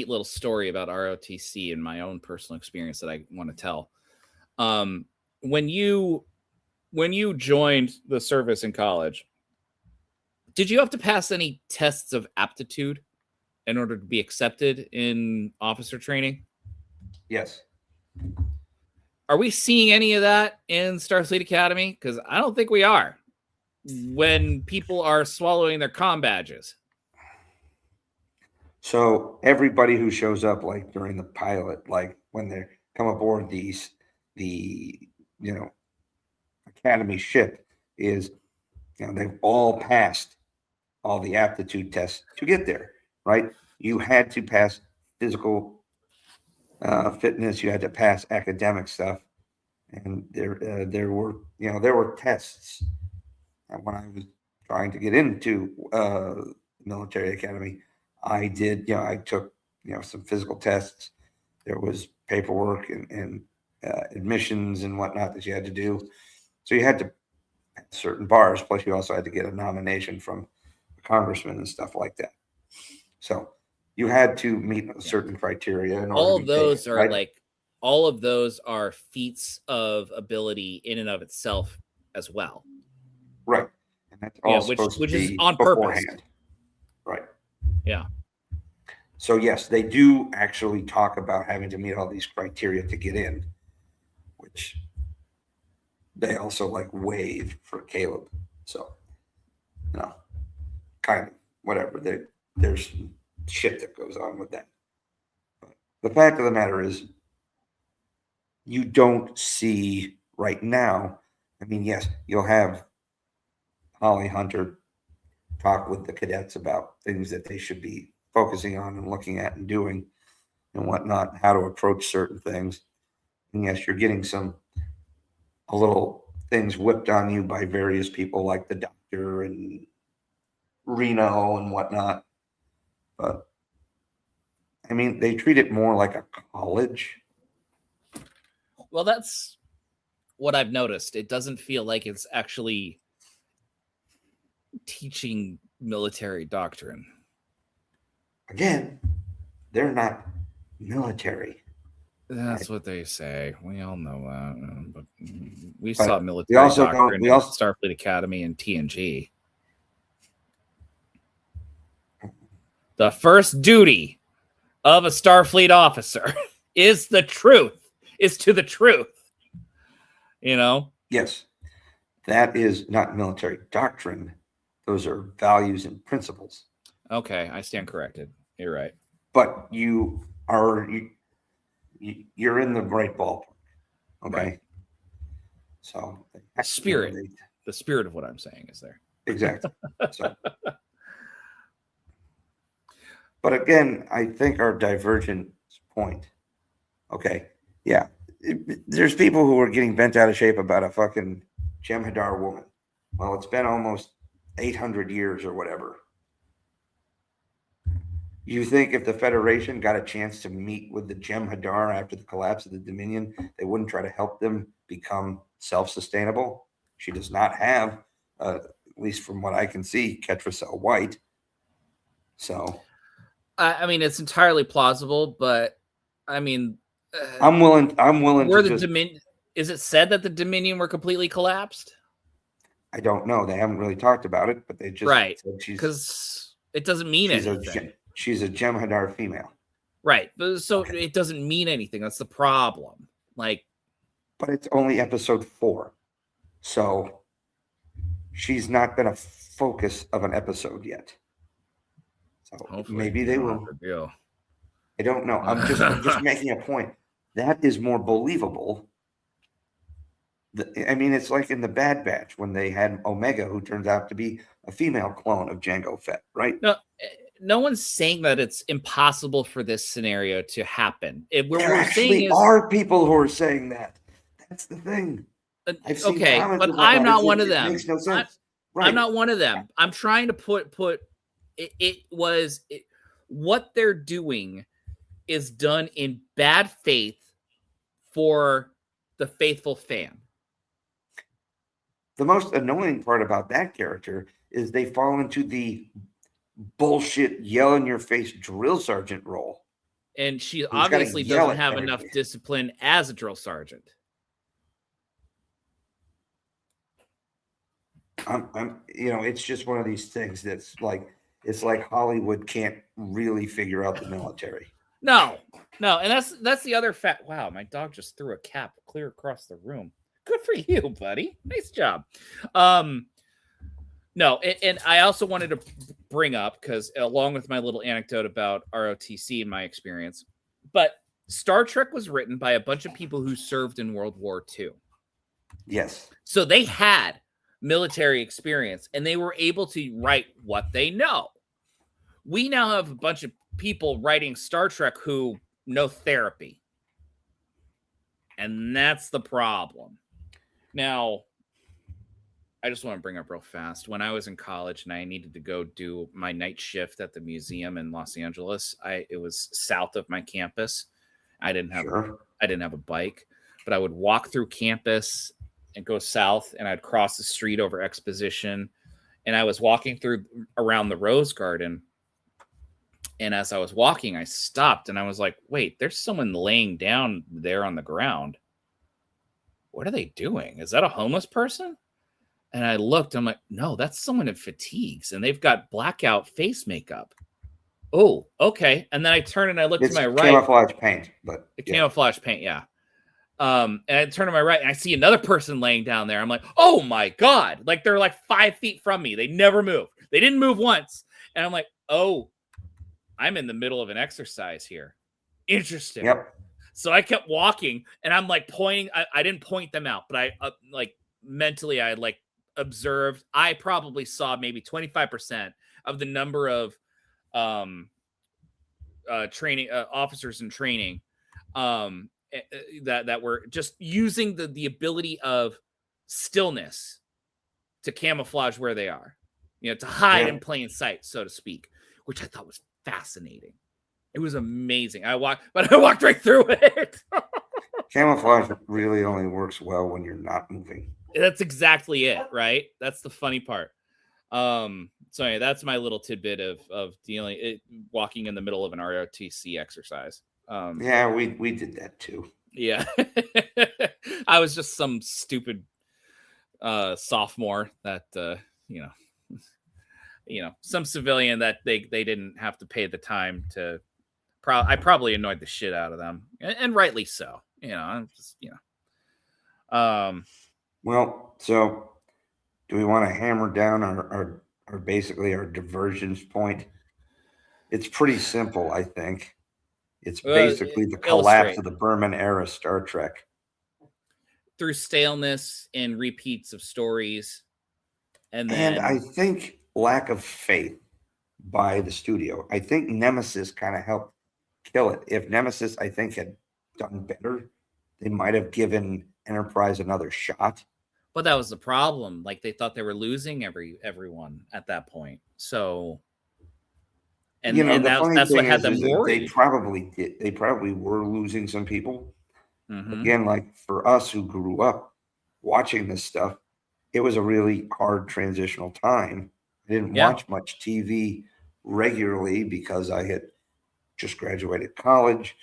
little story about ROTC and my own personal experience that I want to tell. When you joined the service in college, did you have to pass any tests of aptitude in order to be accepted in officer training? Yes. Are we seeing any of that in Starfleet Academy? Because I don't think we are. When people are swallowing their comm badges. So everybody who shows up, like during the pilot, like when they come aboard the Academy ship, is they've all passed all the aptitude tests to get there, right? You had to pass physical fitness, you had to pass academic stuff, and there were tests. And when I was trying to get into military academy, I took some physical tests. There was paperwork and admissions and whatnot that you had to do. So you had to pass certain bars. Plus, you also had to get a nomination from a congressman and stuff like that. So you had to meet certain criteria. In order all to of those taken, are right? all of those are feats of ability in and of itself as well. Right. And that's all which is on purpose. Right. Yeah. So yes, they do actually talk about having to meet all these criteria to get in, which they also waive for Caleb. So, kind of whatever. There's shit that goes on with that. But the fact of the matter is, you don't see right now. I mean, yes, you'll have Holly Hunter talk with the cadets about things that they should be focusing on and looking at and doing and whatnot, how to approach certain things. And yes, you're getting a little things whipped on you by various people like the doctor and Reno and whatnot. But I mean, they treat it more like a college. Well, that's what I've noticed. It doesn't feel like it's actually teaching military doctrine. Again, they're not military. That's what they say. We all know that. But we saw military doctrine in Starfleet Academy and TNG. The first duty of a Starfleet officer is the truth. Is to the truth. Yes. That is not military doctrine. Those are values and principles. Okay, I stand corrected. You're right. But you're in the right ballpark. Okay. Right. So the spirit of what I'm saying is there. Exactly. But again, I think our divergent point. Okay, yeah, there's people who are getting bent out of shape about a fucking Jem'Hadar woman. Well, it's been almost 800 years or whatever. You think if the Federation got a chance to meet with the Jem'Hadar after the collapse of the Dominion, they wouldn't try to help them become self-sustainable? She does not have, at least from what I can see, Ketracel White. So, I mean, it's entirely plausible, but I mean, I'm willing were to the just. Dominion? Is it said that the Dominion were completely collapsed? I don't know. They haven't really talked about it, but they just Right, said because it doesn't mean anything. She's a Jem'Hadar female. Right, so it doesn't mean anything. That's the problem. Like, but it's only episode 4, so she's not been a focus of an episode yet. So hopefully maybe they will. I don't know. I'm just making a point. That is more believable. I mean, it's like in the Bad Batch when they had Omega, who turns out to be a female clone of Jango Fett, right? No one's saying that it's impossible for this scenario to happen. There actually are people who are saying that. That's the thing. Okay, but I'm not one of them. Makes no sense. I'm not one of them. I'm trying to put what they're doing is done in bad faith for the faithful fan. The most annoying part about that character is they fall into the bullshit yell in your face drill sergeant role. And she obviously doesn't have enough discipline as a drill sergeant. It's just one of these things that's like, it's like Hollywood can't really figure out the military. No, and that's the other fact. Wow, my dog just threw a cap clear across the room. Good for you, buddy. Nice job. No, and I also wanted to bring up, because along with my little anecdote about ROTC in my experience, but Star Trek was written by a bunch of people who served in World War II. Yes. So they had military experience, and they were able to write what they know. We now have a bunch of people writing Star Trek who know therapy. And that's the problem. Now, I just want to bring up real fast. When I was in college and I needed to go do my night shift at the museum in Los Angeles, it was south of my campus. I didn't have a bike, but I would walk through campus and go south, and I'd cross the street over Exposition, and I was walking around the Rose Garden. And as I was walking, I stopped and I was like, wait, there's someone laying down there on the ground. What are they doing? Is that a homeless person? And I looked, I'm like, no, that's someone in fatigues, and they've got blackout face makeup. Oh, okay. And then I turn and I look to my right. Camouflage paint, but camouflage paint, yeah. And I turn to my right and I see another person laying down there. I'm like, oh my God. Like, they're like 5 feet from me. They never moved. They didn't move once. And I'm like, oh, I'm in the middle of an exercise here. Interesting. Yep. So I kept walking, and I'm like pointing. I didn't point them out, but I mentally I observed. I probably saw maybe 25% of the number of training officers in training that were just using the ability of stillness to camouflage where they are, to hide in plain sight, so to speak, which I thought was fascinating. It was amazing. I walked right through it. Camouflage really only works well when you're not moving. That's exactly it, right? That's the funny part. So anyway, that's my little tidbit of walking in the middle of an ROTC exercise. Yeah, we did that too. Yeah. I was just some stupid sophomore that some civilian that they didn't have to pay the time to. I probably annoyed the shit out of them, and rightly so. Well, so do we want to hammer down our basically our divergence point? It's pretty simple, I think. It's basically the collapse of the Berman era Star Trek through staleness and repeats of stories, and I think lack of faith by the studio. I think Nemesis kind of helped kill it. If Nemesis, I think, had done better, they might have given Enterprise another shot. But that was the problem. Like, they thought they were losing everyone at that point. So, and that's what had them worried. They probably did. They probably were losing some people. Mm-hmm. Again, like for us who grew up watching this stuff, it was a really hard transitional time. I didn't watch much TV regularly because I had just graduated college.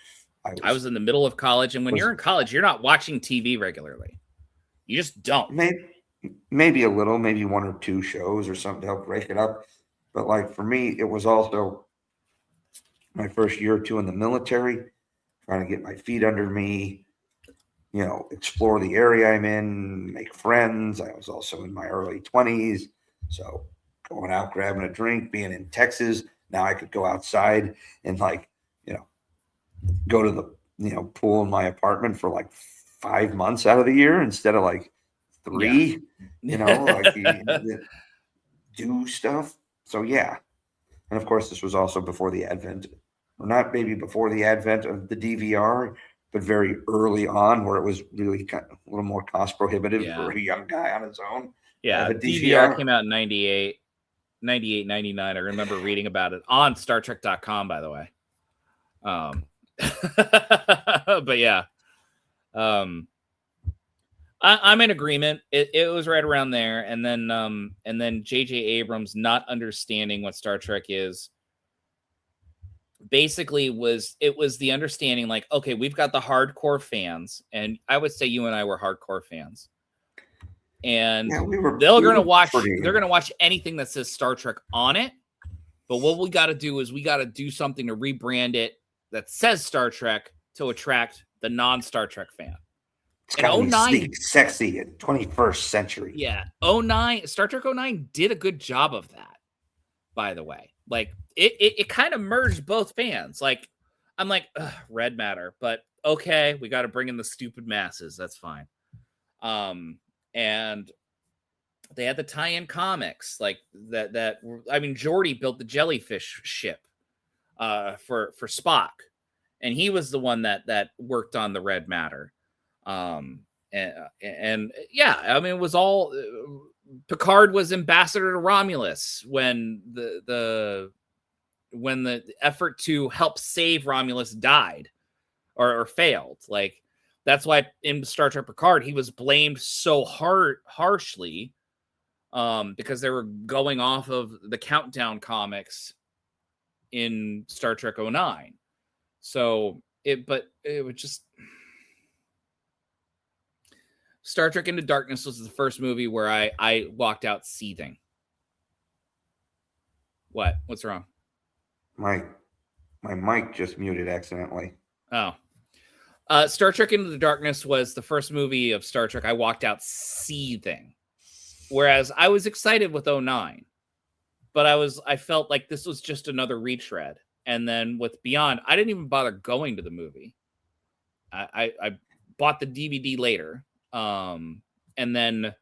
I was in the middle of college, and when you're in college, you're not watching TV regularly. You just don't. Maybe a little, maybe one or two shows or something to help break it up. But like for me, it was also my first year or two in the military, trying to get my feet under me, explore the area I'm in, make friends. I was also in my early 20s. So going out, grabbing a drink, being in Texas. Now I could go outside and go to the, pool in my apartment for like 5 months out of the year instead of like 3, do stuff. So, yeah. And of course, this was also before the advent, or not maybe before the advent of the DVR, but very early on where it was really kind of a little more cost prohibitive for a young guy on his own. Yeah, DVR came out in 98, 99. I remember reading about it on StarTrek.com, by the way. But yeah, I'm in agreement. It was right around there, and then J.J. Abrams not understanding what Star Trek is. Basically, it was the understanding like, okay, we've got the hardcore fans, and I would say you and I were hardcore fans, and they're gonna watch anything that says Star Trek on it. But what we got to do is we got to do something to rebrand it that says Star Trek to attract the non-Star Trek fan. And 09, sexy in 21st century. Yeah, 09, Star Trek 09 did a good job of that. By the way, like it kind of merged both fans. Like I'm like red matter, but okay, we got to bring in the stupid masses. That's fine. And they had the tie-in comics like that. I mean, Geordi built the jellyfish ship for Spock, and he was the one that worked on the red matter. And yeah, I mean, it was all Picard was ambassador to Romulus when the effort to help save Romulus died or failed. Like that's why in Star Trek Picard he was blamed so harshly because they were going off of the Countdown comics in Star Trek 09. So it would just Star Trek Into Darkness was the first movie where I walked out seething. What's wrong? My mic just muted accidentally. Oh. Star Trek Into the Darkness was the first movie of Star Trek I walked out seething. Whereas I was excited with 09. But I felt like this was just another retread. And then with Beyond, I didn't even bother going to the movie. I bought the DVD later. And then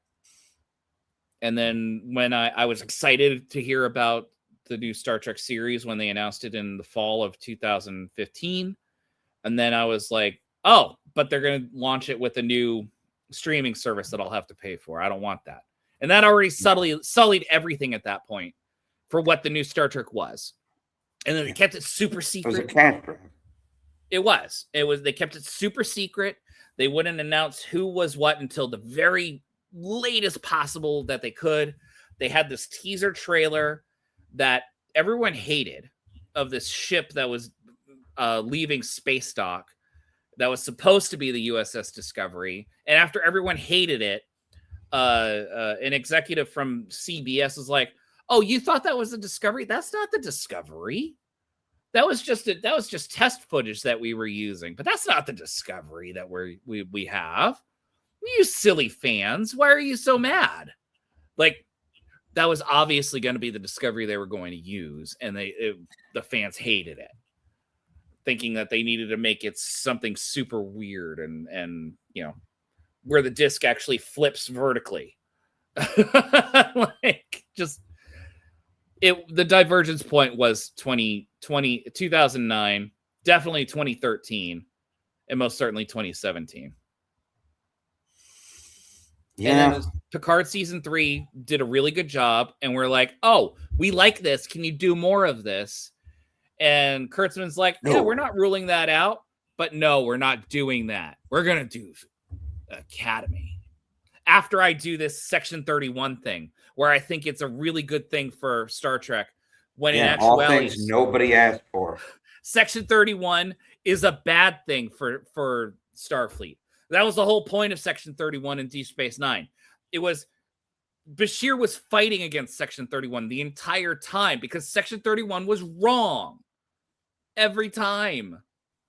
when I was excited to hear about the new Star Trek series when they announced it in the fall of 2015, and then I was like, oh, but they're going to launch it with a new streaming service that I'll have to pay for. I don't want that. And that already sullied everything at that point for what the new Star Trek was. And then they kept it super secret. It was a cash grab. It was. They kept it super secret. They wouldn't announce who was what until the very latest possible that they could. They had this teaser trailer that everyone hated of this ship that was leaving space dock that was supposed to be the USS Discovery. And after everyone hated it, an executive from CBS was like, oh, you thought that was the Discovery? That's not the Discovery. That was just test footage that we were using, but that's not the Discovery that we have. You silly fans, why are you so mad? Like that was obviously going to be the Discovery they were going to use, and the fans hated it, thinking that they needed to make it something super weird and where the disc actually flips vertically. Like just. The divergence point was 2009. Definitely 2013, and most certainly 2017. Yeah. And then Picard season 3 did a really good job, and we're like, oh, we like this. Can you do more of this? And Kurtzman's like, yeah, No. we're not ruling that out, but no, we're not doing that. We're gonna do Academy. After I do this Section 31 thing, where I think it's a really good thing for Star Trek, when in all actuality, things nobody asked for. Section 31 is a bad thing for Starfleet. That was the whole point of Section 31 in Deep Space Nine. It was Bashir was fighting against Section 31 the entire time because Section 31 was wrong every time.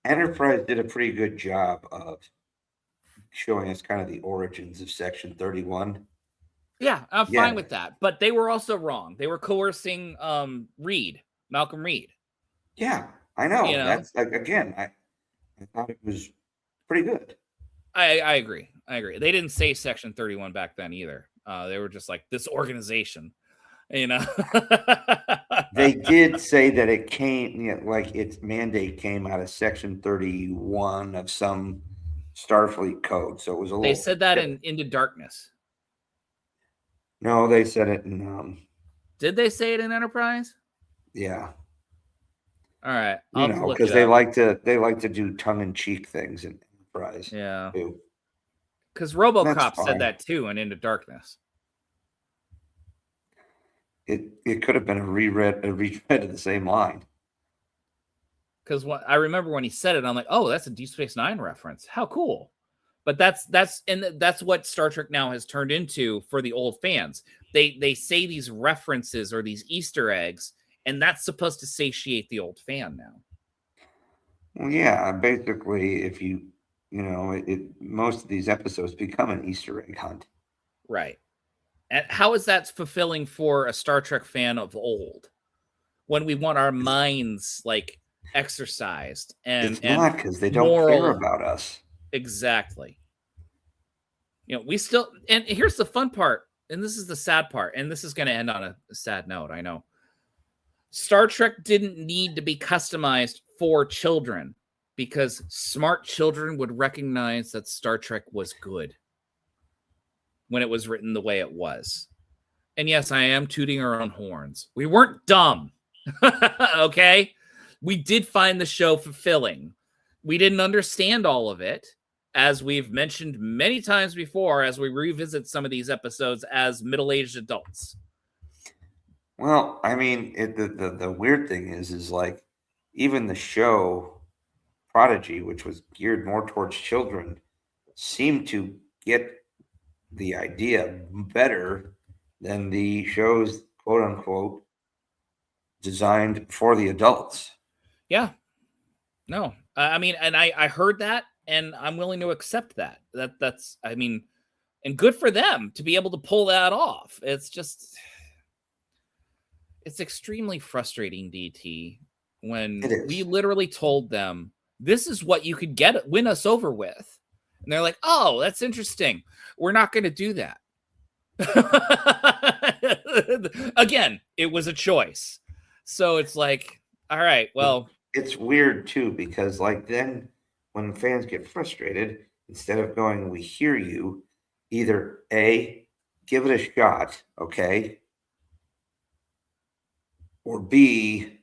Enterprise did a pretty good job of showing us kind of the origins of Section 31. Yeah, I'm fine with that. But they were also wrong. They were coercing Malcolm Reed. Yeah, I know. You know? That's again, I thought it was pretty good. I agree. They didn't say Section 31 back then either. They were just like this organization, you know. They did say that it came, like its mandate came out of Section 31 of some Starfleet code. So it was a little. They said that in Into Darkness. No, they said it in. Did they say it in Enterprise? Yeah. All right, because they like to do tongue-in-cheek things in Enterprise. Yeah. Too. Because RoboCop said that too in Into Darkness. It could have been a reread of the same line. Because I remember when he said it, I'm like, oh, that's a Deep Space Nine reference. How cool! But that's what Star Trek now has turned into for the old fans. They say these references or these Easter eggs, and that's supposed to satiate the old fan now. Well, yeah, basically, if most of these episodes become an Easter egg hunt. Right. And how is that fulfilling for a Star Trek fan of old when we want our minds like exercised and it's not because they don't care about us. Exactly. We still, and here's the fun part, and this is the sad part, and this is going to end on a sad note. I know Star Trek didn't need to be customized for children because smart children would recognize that Star Trek was good when it was written the way it was. And yes, I am tooting our own horns. We weren't dumb. Okay? We did find the show fulfilling. We didn't understand all of it, as we've mentioned many times before as we revisit some of these episodes as middle-aged adults. Well, I mean, the weird thing is like even the show Prodigy, which was geared more towards children, seemed to get the idea better than the shows, quote unquote, designed for the adults. Yeah. No, I mean, and I heard that, and I'm willing to accept that. That's, I mean, and good for them to be able to pull that off. It's just, it's extremely frustrating, DT, when we literally told them, this is what you could win us over with. And they're like, oh, that's interesting. We're not going to do that. Again, it was a choice. So it's like, all right, well. It's weird, too, because like then when fans get frustrated, instead of going, we hear you, either A, give it a shot, okay? Or B,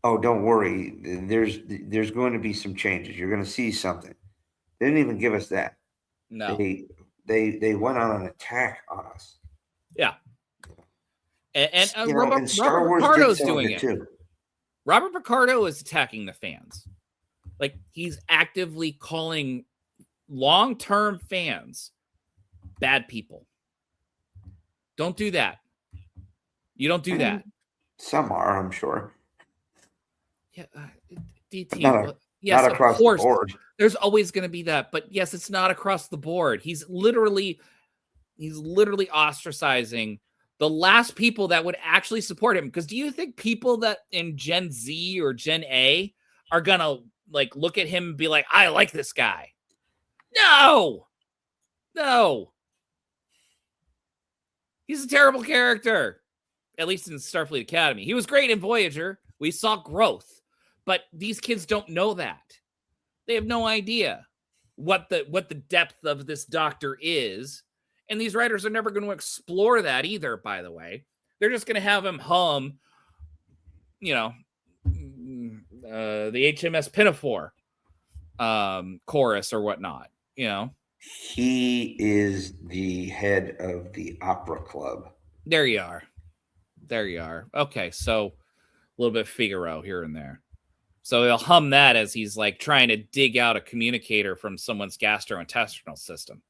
oh, don't worry, there's going to be some changes. You're going to see something. They didn't even give us that. No. They went on an attack on us. Yeah. And Robert Picardo's doing it too. Robert Picardo is attacking the fans. Like, he's actively calling long-term fans bad people. Don't do that. You don't do that. Some are, I'm sure. Yeah, DT. Not across the board. There's always going to be that, but yes, it's not across the board. He's literally ostracizing the last people that would actually support him. Because do you think people that in Gen Z or Gen A are going to like look at him and be like, I like this guy? No. He's a terrible character, at least in Starfleet Academy. He was great in Voyager. We saw growth, But these kids don't know that. They have no idea what the depth of this doctor is. And these writers are never going to explore that either, by the way. They're just going to have him hum, the HMS Pinafore chorus or whatnot, He is the head of the opera club. There you are. Okay, so a little bit of Figaro here and there. So he'll hum that as he's like trying to dig out a communicator from someone's gastrointestinal system.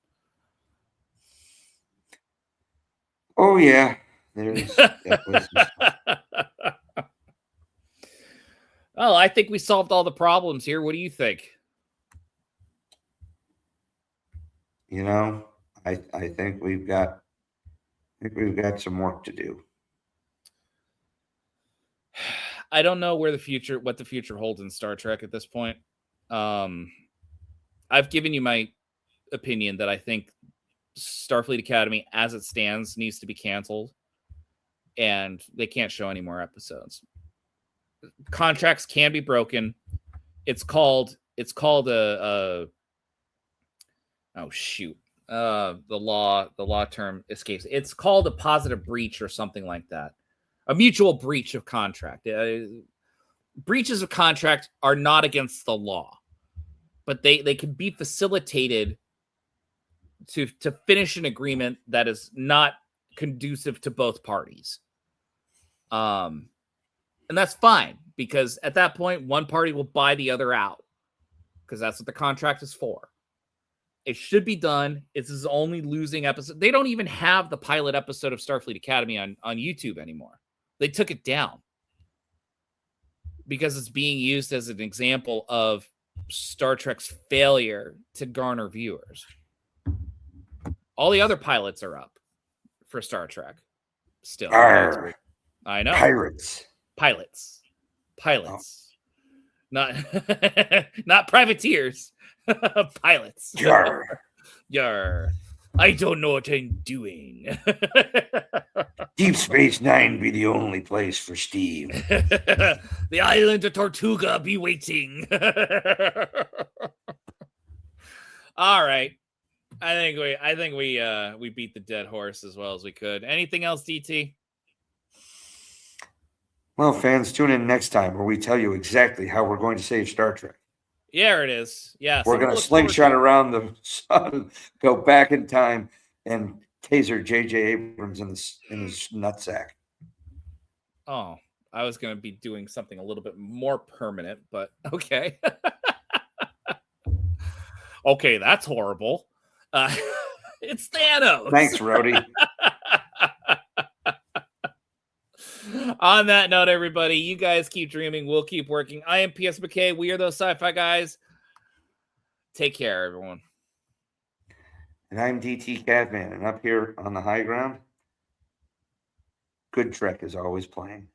Oh, yeah. There's definitely some stuff. Well, I think we solved all the problems here. What do you think? I think we've got some work to do. I don't know what the future holds in Star Trek at this point. I've given you my opinion that I think Starfleet Academy, as it stands, needs to be canceled, and they can't show any more episodes. Contracts can be broken. It's called the law term escapes. It's called a positive breach or something like that. A mutual breach of contract. Breaches of contract are not against the law, but they can be facilitated to finish an agreement that is not conducive to both parties. And that's fine, because at that point, one party will buy the other out, because that's what the contract is for. It should be done. It's his only losing episode. They don't even have the pilot episode of Starfleet Academy on YouTube anymore. They took it down because it's being used as an example of Star Trek's failure to garner viewers. All the other pilots are up for Star Trek still. Arr, I know. Pilots. Oh. Not privateers. Pilots. Yarr. I don't know what I'm doing. Deep Space Nine be the only place for Steve. The island of Tortuga be waiting. All right. I think we beat the dead horse as well as we could. Anything else, DT? Well, fans, tune in next time where we tell you exactly how we're going to save Star Trek. Yeah, it is. Yeah, we're going to slingshot around the sun, go back in time, and taser J.J. Abrams in his nutsack. Oh, I was going to be doing something a little bit more permanent, but okay. Okay, that's horrible. It's Thanos. Thanks, Rhodey. On that note, everybody, you guys keep dreaming. We'll keep working. I am P.S. McKay. We are those sci-fi guys. Take care, everyone. And I'm DT Catman. And up here on the high ground, good Trek is always playing.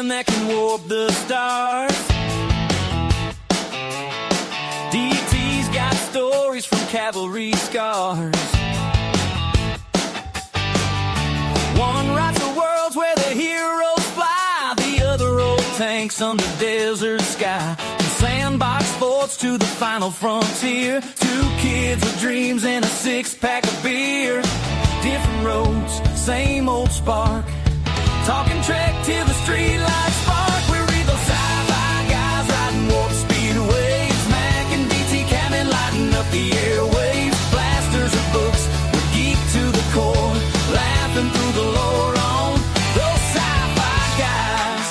That can warp the stars. DT's got stories from cavalry scars. One writes the worlds where the heroes fly, the other roll tanks under desert sky. From sandbox forts to the final frontier, two kids with dreams and a six-pack of beer. Different roads, same old spark. Talking Trek till the streetlights spark. We're those sci-fi guys riding warp speed waves. Mac and DT Cannon lighting up the airwaves. Blasters of books, we're geek to the core. Laughing through the lore on those sci-fi guys.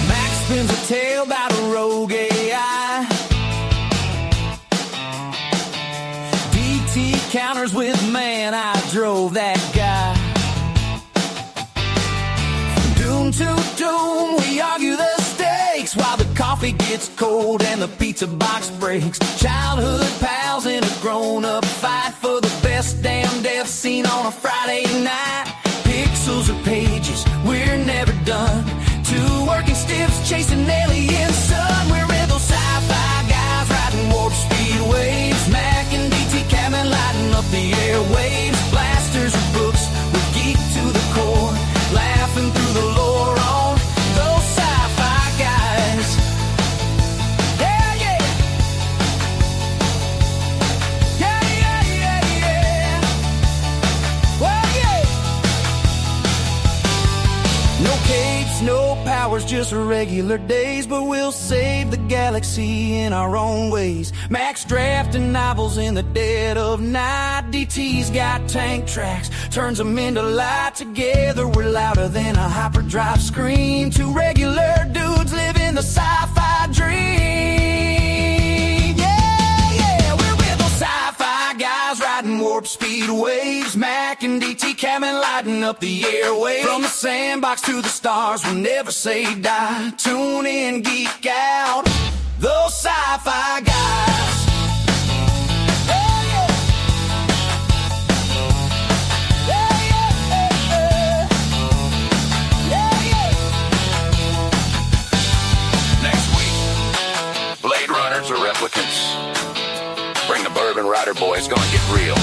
Mac spins a tale about a rogue AI. Counters with man, I drove that guy. From doom to doom, we argue the stakes while the coffee gets cold and the pizza box breaks. Childhood pals in a grown-up fight for the best damn death scene on a Friday night. Pixels or pages, we're never ever done. Two working stiffs chasing alien sun. We're in those sci-fi guys riding warp speed waves. Mac and DT cabin lighting up the airwaves. Blasters and books, we're geek to the core. Laughing through the lore on those sci-fi guys. Yeah, yeah. Yeah, yeah, yeah, yeah. Well, yeah. No capes, no powers, just regular days. But we'll save the galaxy in our own ways. Max drafting novels in the dead of night. DT's got tank tracks, turns them into light. Together we're louder than a hyperdrive screen. Two regular dudes living the sci-fi dream. Yeah, yeah, we're with those sci-fi guys riding warp speed waves. Mac and DT cabin lighting up the airwaves. From the sandbox to the stars, we'll never say die. Tune in, geek out, those sci-fi guys. Yeah, yeah. Yeah, yeah, yeah, yeah. Yeah, yeah. Next week, Blade Runners or Replicants. Bring the Bourbon Rider boys, gonna get real.